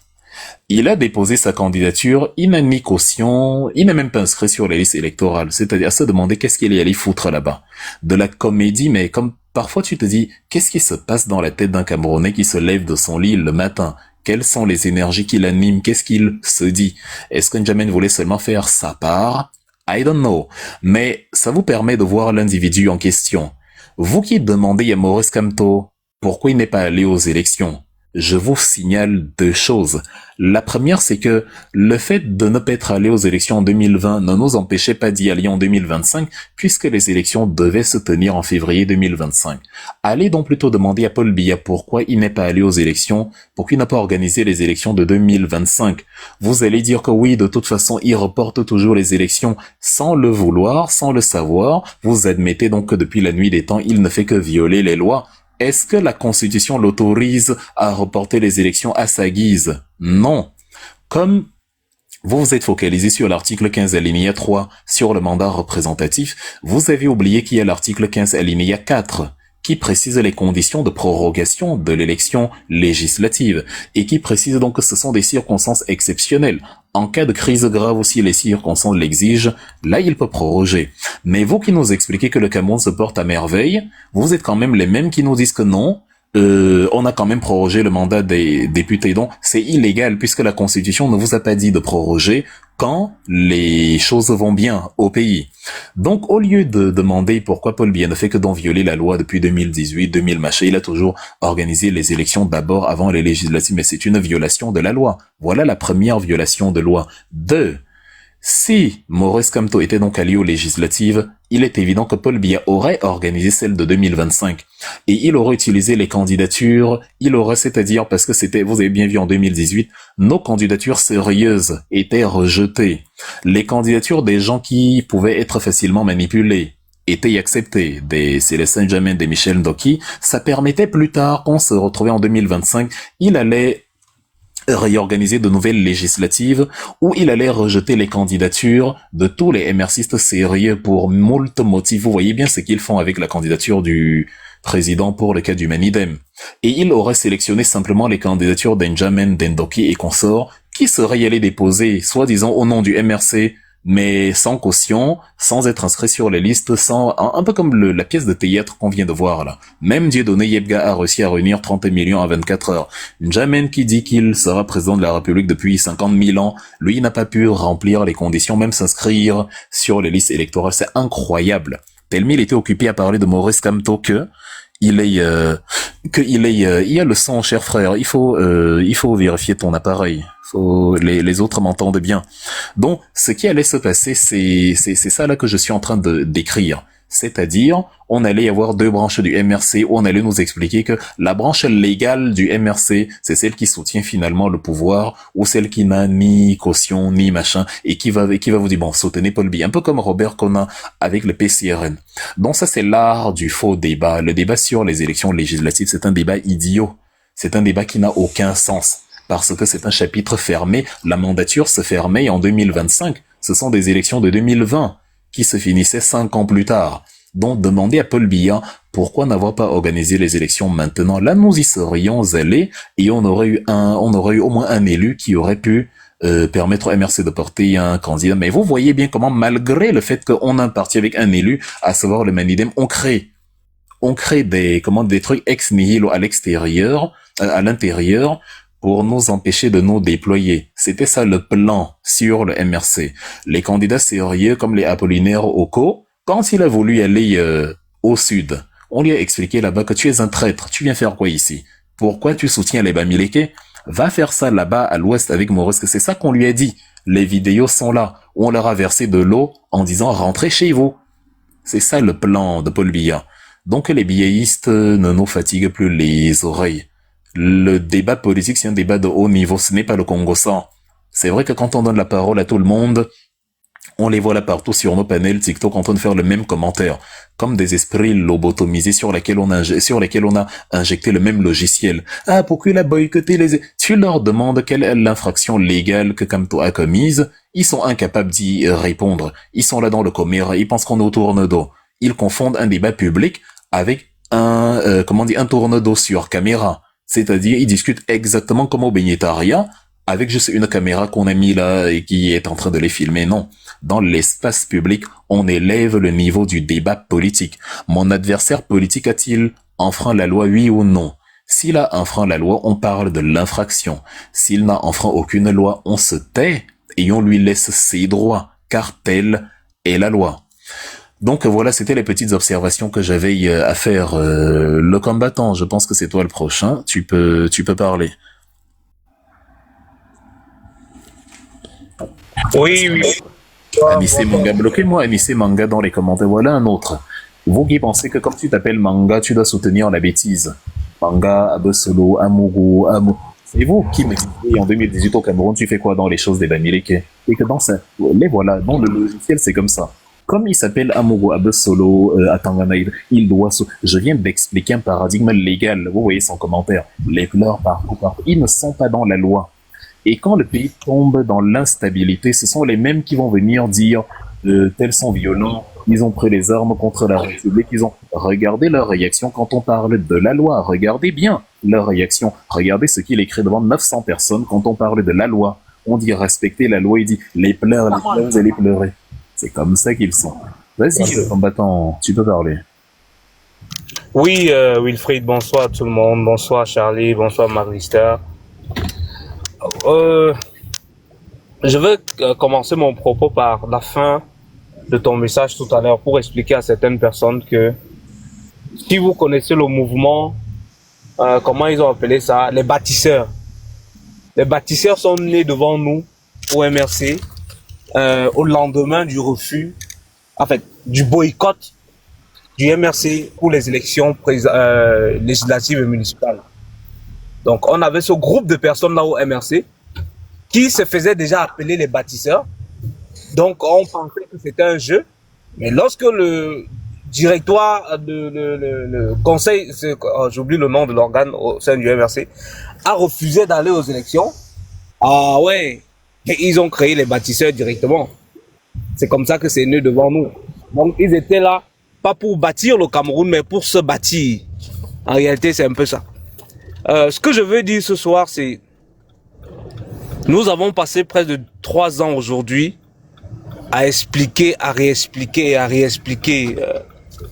Il a déposé sa candidature, il n'a mis caution, il n'a même pas inscrit sur la liste électorale. C'est-à-dire à se demander qu'est-ce qu'il est allé foutre là-bas. De la comédie, mais comme parfois tu te dis, qu'est-ce qui se passe dans la tête d'un Camerounais qui se lève de son lit le matin? Quelles sont les énergies qui l'animent? Qu'est-ce qu'il se dit? Est-ce que N'Djamène voulait seulement faire sa part? I don't know. Mais ça vous permet de voir l'individu en question. Vous qui demandez à Maurice Kamto pourquoi il n'est pas allé aux élections, je vous signale 2 choses. La première, c'est que le fait de ne pas être allé aux élections en 2020 ne nous empêchait pas d'y aller en 2025, puisque les élections devaient se tenir en février 2025. Allez donc plutôt demander à Paul Biya pourquoi il n'est pas allé aux élections, pourquoi il n'a pas organisé les élections de 2025. Vous allez dire que oui, de toute façon, il reporte toujours les élections sans le vouloir, sans le savoir. Vous admettez donc que depuis la nuit des temps, il ne fait que violer les lois. Est-ce que la Constitution l'autorise à reporter les élections à sa guise? Non. Comme vous vous êtes focalisé sur l'article 15 alinéa 3 sur le mandat représentatif, vous avez oublié qu'il y a l'article 15 alinéa 4 qui précise les conditions de prorogation de l'élection législative et qui précise donc que ce sont des circonstances exceptionnelles. En cas de crise grave, si les circonstances l'exigent, là il peut proroger. Mais vous qui nous expliquez que le Cameroun se porte à merveille, vous êtes quand même les mêmes qui nous disent que non, on a quand même prorogé le mandat des députés. Donc c'est illégal puisque la Constitution ne vous a pas dit de proroger quand les choses vont bien au pays. Donc au lieu de demander pourquoi Paul Biya ne fait que d'en violer la loi depuis 2018, 2000 machin, il a toujours organisé les élections d'abord avant les législatives, mais c'est une violation de la loi. Voilà la première violation de loi. 2. Si Maurice Kamto était donc allié aux législatives, il est évident que Paul Biya aurait organisé celle de 2025 et il aurait utilisé les candidatures, c'est-à-dire parce que c'était, vous avez bien vu en 2018, nos candidatures sérieuses étaient rejetées. Les candidatures des gens qui pouvaient être facilement manipulés étaient acceptées, des Célestin Jamin, des Michel Ndoki, ça permettait plus tard qu'on se retrouvait en 2025, il allait réorganiser de nouvelles législatives où il allait rejeter les candidatures de tous les MRCistes sérieux pour moult motifs. Vous voyez bien ce qu'ils font avec la candidature du président pour le cas du Manidem. Et il aurait sélectionné simplement les candidatures d'Enjamin, d'Endoki et consorts qui seraient allés déposer, soi-disant au nom du MRC, mais sans caution, sans être inscrit sur les listes, un peu comme la pièce de théâtre qu'on vient de voir là. Même Dieudonné Yebga a réussi à réunir 30 millions à 24 heures. N'Djamène qui dit qu'il sera président de la République depuis 50 000 ans, lui n'a pas pu remplir les conditions, même s'inscrire sur les listes électorales. C'est incroyable. Tellement il était occupé à parler de Maurice Kamto il y a le sang, cher frère. Il faut vérifier ton appareil. Les autres m'entendent bien. Donc, ce qui allait se passer, c'est ça là que je suis en train de décrire. C'est-à-dire, on allait y avoir deux branches du MRC où on allait nous expliquer que la branche légale du MRC, c'est celle qui soutient finalement le pouvoir ou celle qui n'a ni caution ni machin et qui va vous dire bon, soutenez Paul Biya, un peu comme Robert Conan avec le PCRN. Donc ça c'est l'art du faux débat. Le débat sur les élections législatives, c'est un débat idiot. C'est un débat qui n'a aucun sens parce que c'est un chapitre fermé. La mandature se fermait en 2025. Ce sont des élections de 2020 qui se finissaient 5 ans plus tard. Donc, demandez à Paul Biya pourquoi n'avoir pas organisé les élections maintenant. Là, nous y serions allés et on aurait eu au moins un élu qui aurait pu permettre au MRC de porter un candidat. Mais vous voyez bien comment, malgré le fait qu'on a un parti avec un élu, à savoir le Manidem, on crée des trucs ex nihilo à l'extérieur, à l'intérieur, pour nous empêcher de nous déployer. C'était ça le plan sur le MRC. Les candidats sérieux comme les Apollinaire Oko, quand il a voulu aller au sud, on lui a expliqué là-bas que tu es un traître, tu viens faire quoi ici? Pourquoi tu soutiens les Bamileke? Va faire ça là-bas à l'ouest avec Maurice, que c'est ça qu'on lui a dit. Les vidéos sont là, où on leur a versé de l'eau en disant rentrez chez vous. C'est ça le plan de Paul Biya. Donc les biéistes ne nous fatiguent plus les oreilles. Le débat politique, c'est un débat de haut niveau, ce n'est pas le Congo 100. C'est vrai que quand on donne la parole à tout le monde, on les voit là partout sur nos panels TikTok en train de faire le même commentaire, comme des esprits lobotomisés sur lesquels on a injecté le même logiciel. Ah, pourquoi il a boycotté les... Tu leur demandes quelle est l'infraction légale que Kamto a commise, ils sont incapables d'y répondre. Ils sont là dans le commère, ils pensent qu'on est au tourne-dos. Ils confondent un débat public avec un tourne-dos sur caméra. C'est-à-dire, ils discutent exactement comme au Bénétaria, avec juste une caméra qu'on a mis là et qui est en train de les filmer. Non. Dans l'espace public, on élève le niveau du débat politique. Mon adversaire politique a-t-il enfreint la loi, oui ou non? S'il a enfreint la loi, on parle de l'infraction. S'il n'a enfreint aucune loi, on se tait et on lui laisse ses droits, car telle est la loi. Donc voilà, c'était les petites observations que j'avais à faire. Le combattant, je pense que c'est toi le prochain. Tu peux parler. Oui. Anissé Manga, bloquez-moi Anissé Manga dans les commentaires. Voilà un autre. Vous qui pensez que comme tu t'appelles Manga, tu dois soutenir la bêtise. Manga, Abesolo, Amuru. C'est vous qui me dites en 2018 au Cameroun, tu fais quoi dans les choses des Bamileke? Et que dans ça, les voilà, dans le logiciel, c'est comme ça. Comme il s'appelle Amogo Abesolo à Tanganaïd, je viens d'expliquer un paradigme légal. Vous voyez son commentaire. Les pleurs partout. Ils ne sont pas dans la loi. Et quand le pays tombe dans l'instabilité, ce sont les mêmes qui vont venir dire tels sont violents, ils ont pris les armes contre la République, ils ont... Regardez leur réaction quand on parle de la loi, regardez bien leur réaction. Regardez ce qu'il écrit devant 900 personnes quand on parle de la loi. On dit respecter la loi, il dit les pleurs et les pleurer. C'est comme ça qu'ils sont. Vas-y, combattant, tu peux parler. Oui, Wilfried, bonsoir à tout le monde. Bonsoir Charlie, bonsoir Marlister. Je vais commencer mon propos par la fin de ton message tout à l'heure pour expliquer à certaines personnes que si vous connaissez le mouvement, comment ils ont appelé ça, les bâtisseurs. Les bâtisseurs sont nés devant nous au MRC au lendemain du refus, en fait, du boycott du MRC pour les élections législatives et municipales. Donc, on avait ce groupe de personnes là au MRC qui se faisaient déjà appeler les bâtisseurs. Donc, on pensait que c'était un jeu. Mais lorsque le directoire, le conseil, j'oublie le nom de l'organe au sein du MRC, a refusé d'aller aux élections, ah ouais, et ils ont créé les bâtisseurs directement. C'est comme ça que c'est né devant nous. Donc, ils étaient là, pas pour bâtir le Cameroun, mais pour se bâtir. En réalité, c'est un peu ça. Ce que je veux dire ce soir, c'est nous avons passé près de 3 ans aujourd'hui à expliquer, à réexpliquer, à réexpliquer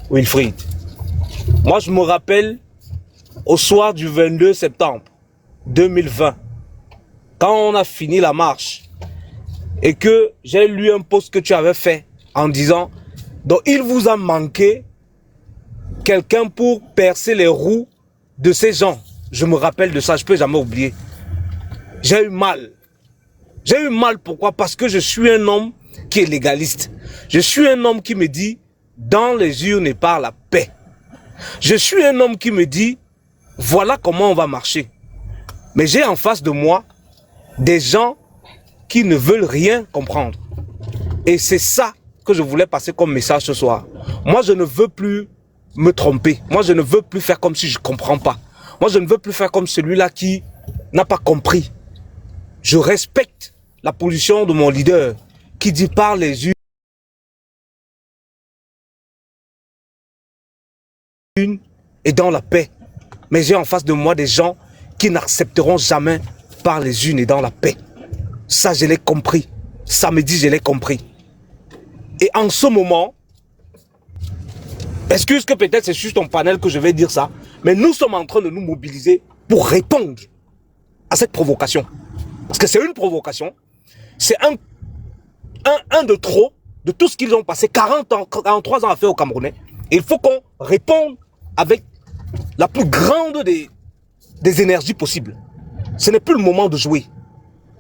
Wilfried. Moi, je me rappelle au soir du 22 septembre 2020, quand on a fini la marche et que j'ai lu un post que tu avais fait en disant donc il vous a manqué quelqu'un pour percer les roues de ces gens. Je me rappelle de ça, je peux jamais oublier. J'ai eu mal. J'ai eu mal, pourquoi? Parce que je suis un homme qui est légaliste. Je suis un homme qui me dit, dans les urnes et par la paix. Je suis un homme qui me dit, voilà comment on va marcher. Mais j'ai en face de moi des gens qui ne veulent rien comprendre. Et c'est ça que je voulais passer comme message ce soir. Moi, je ne veux plus me tromper. Moi, je ne veux plus faire comme si je ne comprends pas. Moi, je ne veux plus faire comme celui-là qui n'a pas compris. Je respecte la position de mon leader qui dit par les urnes et dans la paix. Mais j'ai en face de moi des gens qui n'accepteront jamais par les urnes et dans la paix. Ça, je l'ai compris. Samedi, je l'ai compris. Et en ce moment, excuse que peut-être c'est juste ton panel que je vais dire ça, mais nous sommes en train de nous mobiliser pour répondre à cette provocation. Parce que c'est une provocation. C'est un de trop de tout ce qu'ils ont passé 43 ans à faire aux Camerounais. Et il faut qu'on réponde avec la plus grande des énergies possibles. Ce n'est plus le moment de jouer.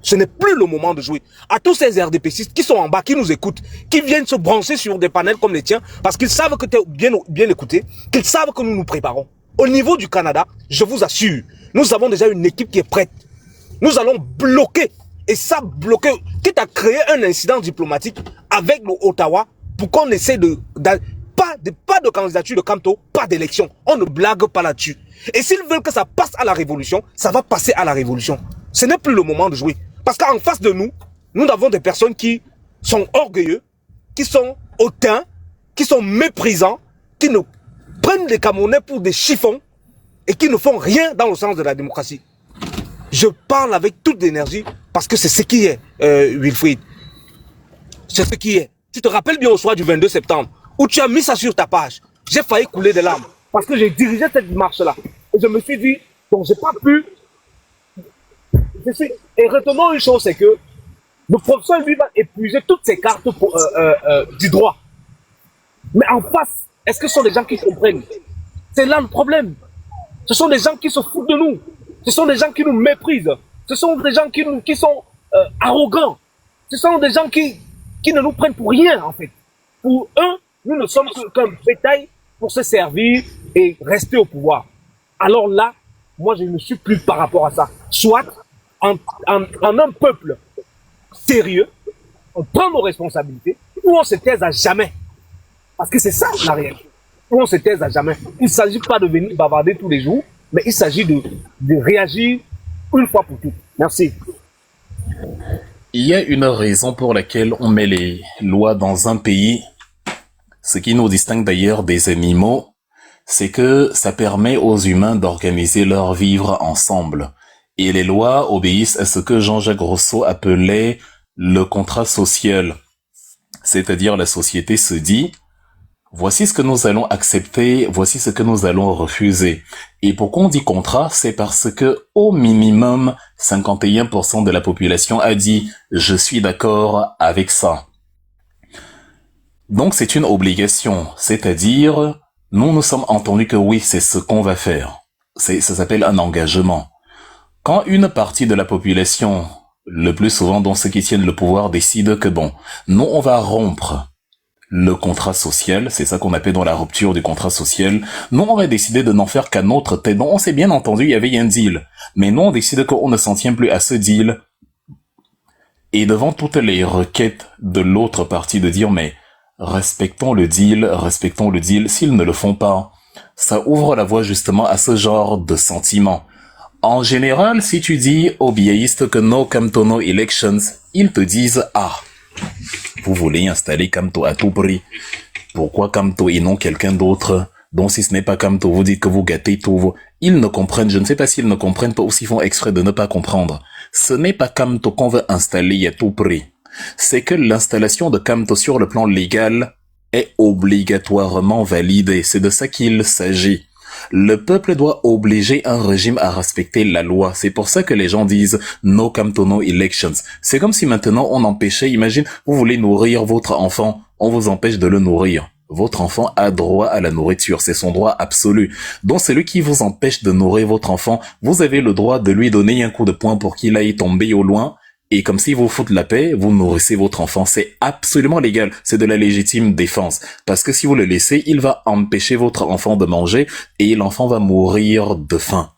Ce n'est plus le moment de jouer. À tous ces RDPcistes qui sont en bas, qui nous écoutent, qui viennent se brancher sur des panels comme les tiens, parce qu'ils savent que tu es bien écouté, qu'ils savent que nous nous préparons. Au niveau du Canada, je vous assure, nous avons déjà une équipe qui est prête. Nous allons bloquer, et ça bloquer, quitte à créer un incident diplomatique avec le Ottawa pour qu'on essaie pas de candidature de Kanto, pas d'élection. On ne blague pas là-dessus. Et s'ils veulent que ça passe à la révolution, ça va passer à la révolution. Ce n'est plus le moment de jouer. Parce qu'en face de nous, nous avons des personnes qui sont orgueilleux, qui sont hautains, qui sont méprisants, qui nous prennent les Camerounais pour des chiffons et qui ne font rien dans le sens de la démocratie. Je parle avec toute l'énergie parce que c'est ce qui est, Wilfried. C'est ce qui est. Tu te rappelles bien au soir du 22 septembre où tu as mis ça sur ta page. J'ai failli couler des larmes parce que j'ai dirigé cette marche-là. Et je me suis dit, bon, j'ai pas pu. Et retenons une chose, c'est que le professeur lui va épuiser toutes ses cartes du droit. Mais en face, est-ce que ce sont des gens qui comprennent? C'est là le problème. Ce sont des gens qui se foutent de nous. Ce sont des gens qui nous méprisent. Ce sont des gens qui sont arrogants. Ce sont des gens qui ne nous prennent pour rien, en fait. Pour eux, nous ne sommes qu'un bétail pour se servir et rester au pouvoir. Alors là, moi, je ne suis plus par rapport à ça. Soit, en un peuple sérieux, on prend nos responsabilités ou on se taise à jamais. Parce que c'est ça la réalité. On se taise à jamais. Il ne s'agit pas de venir bavarder tous les jours, mais il s'agit de réagir une fois pour toutes. Merci. Il y a une raison pour laquelle on met les lois dans un pays, ce qui nous distingue d'ailleurs des animaux, c'est que ça permet aux humains d'organiser leur vivre ensemble. Et les lois obéissent à ce que Jean-Jacques Rousseau appelait le contrat social. C'est-à-dire la société se dit, voici ce que nous allons accepter, voici ce que nous allons refuser. Et pourquoi on dit contrat, c'est parce que au minimum 51% de la population a dit je suis d'accord avec ça. Donc c'est une obligation, c'est-à-dire nous sommes entendus que oui, c'est ce qu'on va faire. Ça s'appelle un engagement. Quand une partie de la population, le plus souvent dont ceux qui tiennent le pouvoir, décide que bon, nous on va rompre le contrat social, c'est ça qu'on appelle dans la rupture du contrat social. Nous, on va décider de n'en faire qu'à notre tête. Donc, on s'est bien entendu, il y avait un deal. Mais nous, on décide qu'on ne s'en tient plus à ce deal. Et devant toutes les requêtes de l'autre partie de dire, mais respectons le deal, s'ils ne le font pas, ça ouvre la voie justement à ce genre de sentiments. En général, si tu dis aux biaïstes que no Kamto no elections, ils te disent, ah, vous voulez installer Kamto à tout prix. Pourquoi Kamto et non quelqu'un d'autre? Donc si ce n'est pas Kamto, vous dites que vous gâtez tout. Ils ne comprennent, je ne sais pas s'ils ne comprennent pas ou s'ils font exprès de ne pas comprendre. Ce n'est pas Kamto qu'on veut installer à tout prix. C'est que l'installation de Kamto sur le plan légal est obligatoirement validée. C'est de ça qu'il s'agit. Le peuple doit obliger un régime à respecter la loi. C'est pour ça que les gens disent no Kamto no elections. C'est comme si maintenant on empêchait, imagine, vous voulez nourrir votre enfant, on vous empêche de le nourrir. Votre enfant a droit à la nourriture, c'est son droit absolu. Donc celui qui vous empêche de nourrir votre enfant, vous avez le droit de lui donner un coup de poing pour qu'il aille tomber au loin. Et comme si vous foutez la paix, vous nourrissez votre enfant. C'est absolument légal. C'est de la légitime défense. Parce que si vous le laissez, il va empêcher votre enfant de manger et l'enfant va mourir de faim.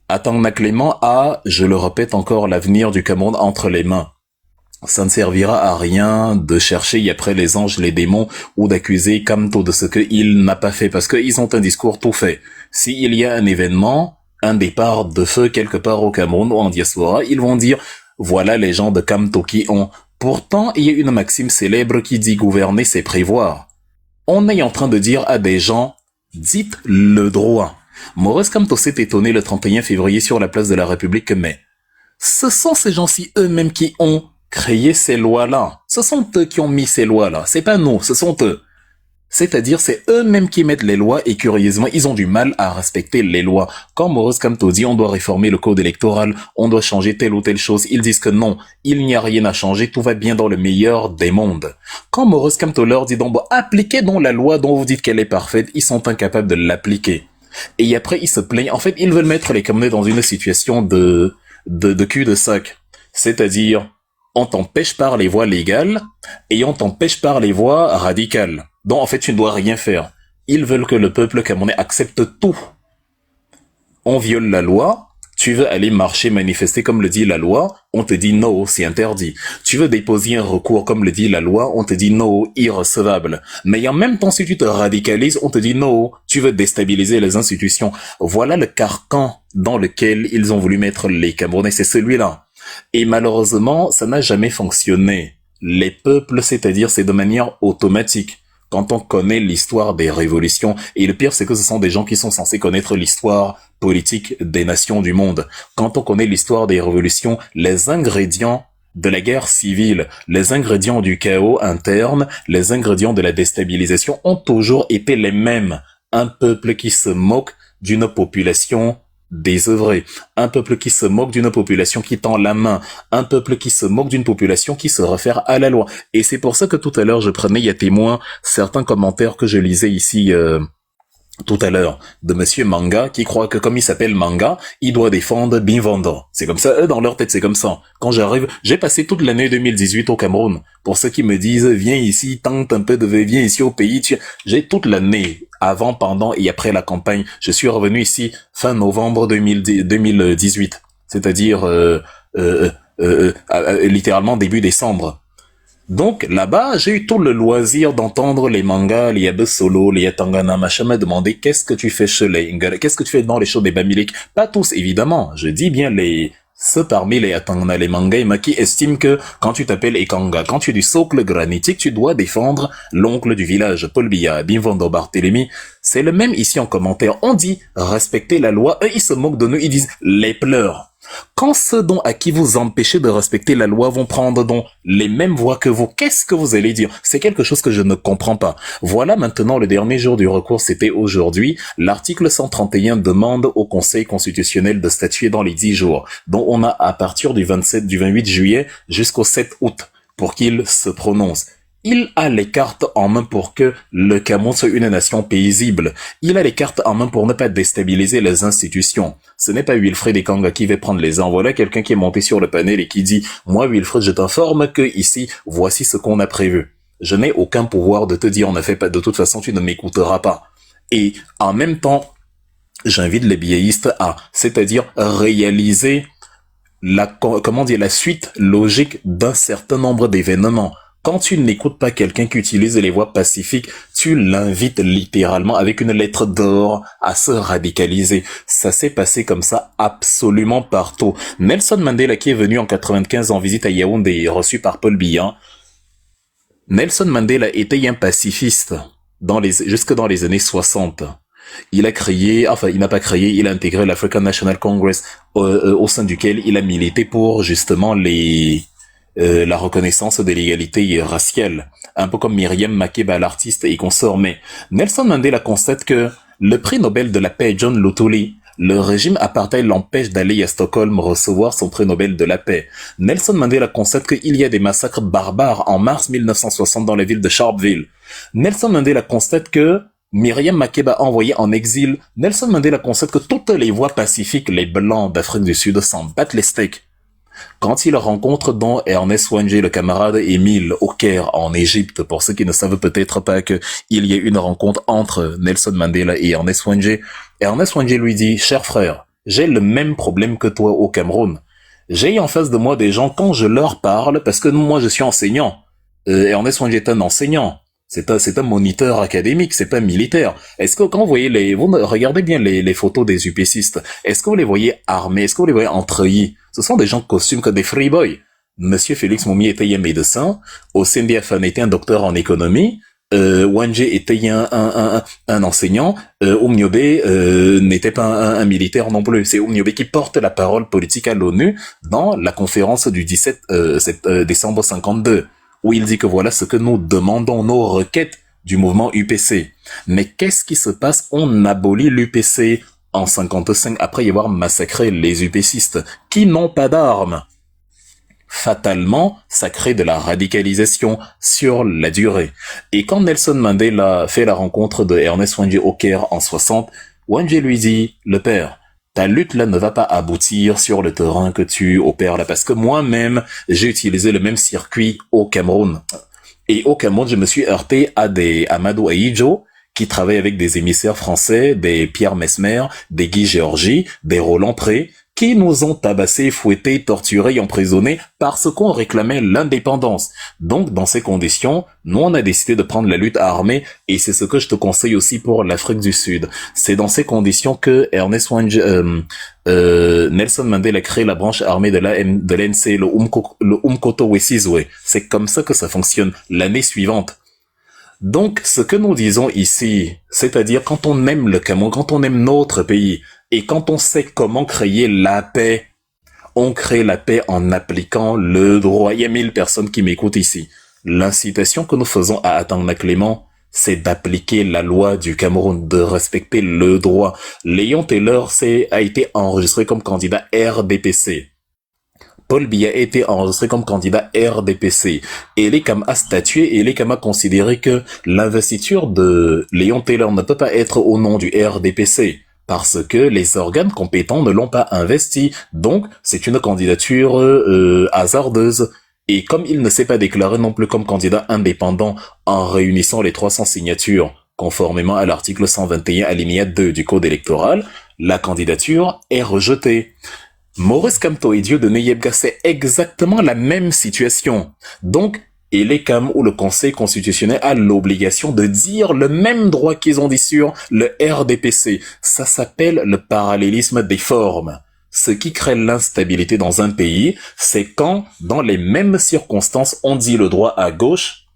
Atanga Clément a, je le répète encore, l'avenir du Cameroun entre les mains. Ça ne servira à rien de chercher après les anges, les démons ou d'accuser Kamto de ce qu'il n'a pas fait parce qu'ils ont un discours tout fait. S'il y a un événement, un départ de feu quelque part au Cameroun ou en diaspora, ils vont dire voilà les gens de Kamto qui ont. Pourtant, il y a une maxime célèbre qui dit gouverner, c'est prévoir. On est en train de dire à des gens, dites le droit. Maurice Kamto s'est étonné le 31 février sur la place de la République, mais ce sont ces gens-ci eux-mêmes qui ont créé ces lois-là. Ce sont eux qui ont mis ces lois-là. C'est pas nous, ce sont eux. C'est-à-dire, c'est eux-mêmes qui mettent les lois et curieusement, ils ont du mal à respecter les lois. Quand Maurice Kamto dit on doit réformer le code électoral, on doit changer telle ou telle chose, ils disent que non, il n'y a rien à changer, tout va bien dans le meilleur des mondes. Quand Maurice Kamto leur dit donc, bon, appliquez donc la loi dont vous dites qu'elle est parfaite, ils sont incapables de l'appliquer. Et après, ils se plaignent. En fait, ils veulent mettre les Camerounais dans une situation de cul-de-sac. C'est-à-dire, on t'empêche par les voies légales et on t'empêche par les voies radicales. Donc, en fait, tu ne dois rien faire. Ils veulent que le peuple camerounais accepte tout. On viole la loi. Tu veux aller marcher, manifester comme le dit la loi. On te dit non, c'est interdit. Tu veux déposer un recours comme le dit la loi. On te dit non, irrecevable. Mais en même temps, si tu te radicalises, on te dit non, tu veux déstabiliser les institutions. Voilà le carcan dans lequel ils ont voulu mettre les Camerounais. C'est celui-là. Et malheureusement, ça n'a jamais fonctionné. Les peuples, c'est-à-dire, c'est de manière automatique. Quand on connaît l'histoire des révolutions, et le pire c'est que ce sont des gens qui sont censés connaître l'histoire politique des nations du monde. Quand on connaît l'histoire des révolutions, les ingrédients de la guerre civile, les ingrédients du chaos interne, les ingrédients de la déstabilisation ont toujours été les mêmes. Un peuple qui se moque d'une population désœuvrée, un peuple qui se moque d'une population qui tend la main, un peuple qui se moque d'une population qui se réfère à la loi. Et c'est pour ça que tout à l'heure, je prenais à témoin certains commentaires que je lisais ici tout à l'heure de Monsieur Manga qui croit que comme il s'appelle Manga, il doit défendre Binvando. C'est comme ça, eux dans leur tête c'est comme ça. Quand j'arrive, j'ai passé toute l'année 2018 au Cameroun. Pour ceux qui me disent viens ici, tente un peu de viens ici au pays, j'ai toute l'année avant, pendant et après la campagne. Je suis revenu ici fin novembre 2018, c'est-à-dire littéralement début décembre. Donc là-bas, j'ai eu tout le loisir d'entendre les mangas, les Yabe Solo, les Yatangana, machin, me demander qu'est-ce que tu fais chez les Ingara, qu'est-ce que tu fais dans les shows des Bamilik. Pas tous, évidemment. Je dis bien ceux parmi les Yatangana, les mangas, qui estiment que quand tu t'appelles Ekanga, quand tu es du socle granitique, tu dois défendre l'oncle du village, Paul Biya, Bimvondo Barthélemy. C'est le même ici en commentaire. On dit respecter la loi. Eux, ils se moquent de nous. Ils disent les pleurs. Quand ceux dont à qui vous empêchez de respecter la loi vont prendre donc les mêmes voies que vous, qu'est-ce que vous allez dire? C'est quelque chose que je ne comprends pas. Voilà maintenant le dernier jour du recours, c'était aujourd'hui. L'article 131 demande au Conseil constitutionnel de statuer dans les 10 jours, dont on a à partir du 28 juillet jusqu'au 7 août pour qu'il se prononce. Il a les cartes en main pour que le Cameroun soit une nation paisible. Il a les cartes en main pour ne pas déstabiliser les institutions. Ce n'est pas Wilfred Ekanga qui va prendre les armes. Voilà quelqu'un qui est monté sur le panel et qui dit « Moi, Wilfred, je t'informe que ici, voici ce qu'on a prévu. Je n'ai aucun pouvoir de te dire, on n'a fait pas, de toute façon, tu ne m'écouteras pas. » Et en même temps, j'invite les biéistes à, c'est-à-dire réaliser la suite logique d'un certain nombre d'événements. Quand tu n'écoutes pas quelqu'un qui utilise les voies pacifiques, tu l'invites littéralement avec une lettre d'or à se radicaliser. Ça s'est passé comme ça absolument partout. Nelson Mandela qui est venu en 95 en visite à Yaoundé et reçu par Paul Biya. Nelson Mandela était un pacifiste jusque dans les années 60. Il a créé, enfin il n'a pas créé, il a intégré l'African National Congress au sein duquel il a milité pour justement la reconnaissance de l'égalité raciale, un peu comme Myriam Makeba, l'artiste et consort. Mais Nelson Mandela constate que le prix Nobel de la paix John Luthuli, le régime apartheid l'empêche d'aller à Stockholm recevoir son prix Nobel de la paix. Nelson Mandela constate qu'il y a des massacres barbares en mars 1960 dans la ville de Sharpeville. Nelson Mandela constate que Myriam Makeba envoyé en exil. Nelson Mandela constate que toutes les voies pacifiques, les blancs d'Afrique du Sud s'en battent les steaks. Quand il rencontre donc Ernest Wangé, le camarade Émile au Caire en Égypte, pour ceux qui ne savent peut-être pas que il y a une rencontre entre Nelson Mandela et Ernest Wangé lui dit, cher frère, j'ai le même problème que toi au Cameroun. J'ai en face de moi des gens, quand je leur parle, parce que moi je suis enseignant, Ernest Wangé est un enseignant. C'est un moniteur académique, c'est pas militaire. Est-ce que quand vous voyez vous regardez bien les photos des UPCistes, est-ce que vous les voyez armés, est-ce que vous les voyez en treillis? Ce sont des gens costumes comme des free boys. Monsieur Félix Moumi était un médecin, Osendi Afan était un docteur en économie, Wangé était un enseignant, Oumniobé n'était pas un militaire non plus. C'est Oumniobé qui porte la parole politique à l'ONU dans la conférence du 17 décembre 52. Où il dit que voilà ce que nous demandons, nos requêtes du mouvement UPC. Mais qu'est-ce qui se passe? On abolit l'UPC en 55 après y avoir massacré les UPCistes qui n'ont pas d'armes. Fatalement, ça crée de la radicalisation sur la durée. Et quand Nelson Mandela fait la rencontre de Ernest Wangé au Caire en 60, Wangé lui dit, le père, ta lutte là ne va pas aboutir sur le terrain que tu opères là, parce que moi-même, j'ai utilisé le même circuit au Cameroun. Et au Cameroun, je me suis heurté à des Amadou Aïdjo, qui travaillent avec des émissaires français, des Pierre Mesmer, des Guy Géorgie, des Roland Pré, qui nous ont tabassés, fouettés, torturés, emprisonnés parce qu'on réclamait l'indépendance. Donc, dans ces conditions, nous, on a décidé de prendre la lutte armée et c'est ce que je te conseille aussi pour l'Afrique du Sud. C'est dans ces conditions que Nelson Mandela a créé la branche armée de l'ANC, le Umkoto Wesizwe. C'est comme ça que ça fonctionne l'année suivante. Donc, ce que nous disons ici, c'est-à-dire quand on aime le Cameroun, quand on aime notre pays, et quand on sait comment créer la paix, on crée la paix en appliquant le droit. Il y a 1000 personnes qui m'écoutent ici. L'incitation que nous faisons à Atangna Clément, c'est d'appliquer la loi du Cameroun, de respecter le droit. Léon Taylor a été enregistré comme candidat RDPC. Paul Biya a été enregistré comme candidat RDPC. Et Elekam a statué et Elekam a considéré que l'investiture de Léon Taylor ne peut pas être au nom du RDPC. Parce que les organes compétents ne l'ont pas investi. Donc, c'est une candidature hasardeuse. Et comme il ne s'est pas déclaré non plus comme candidat indépendant en réunissant les 300 signatures, conformément à l'article 121 alinéa 2 du Code électoral, la candidature est rejetée. Maurice Kamto et Dieudonné Yebga, c'est exactement la même situation. Donc, et les CAM où le Conseil constitutionnel a l'obligation de dire le même droit qu'ils ont dit sur le RDPC. Ça s'appelle le parallélisme des formes. Ce qui crée l'instabilité dans un pays, c'est quand, dans les mêmes circonstances, on dit le droit à gauche,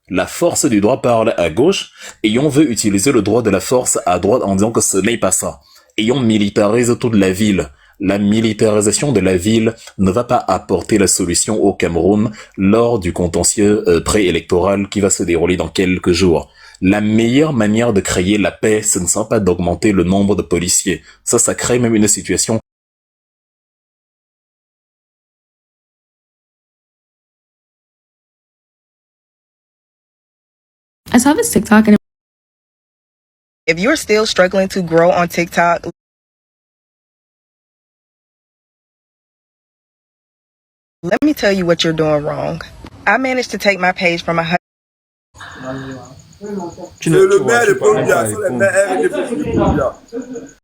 la force du droit parle à gauche, et on veut utiliser le droit de la force à droite en disant que ce n'est pas ça. Et on militarise toute la ville. La militarisation de la ville ne va pas apporter la solution au Cameroun lors du contentieux préélectoral qui va se dérouler dans quelques jours. La meilleure manière de créer la paix, ce ne sera pas d'augmenter le nombre de policiers. Ça crée même une situation. I saw this TikTok and If you're still struggling to grow on TikTok, let me tell you what you're doing wrong. I managed to take my page from a Le maire de Colombia, c'est le maire de Colombia.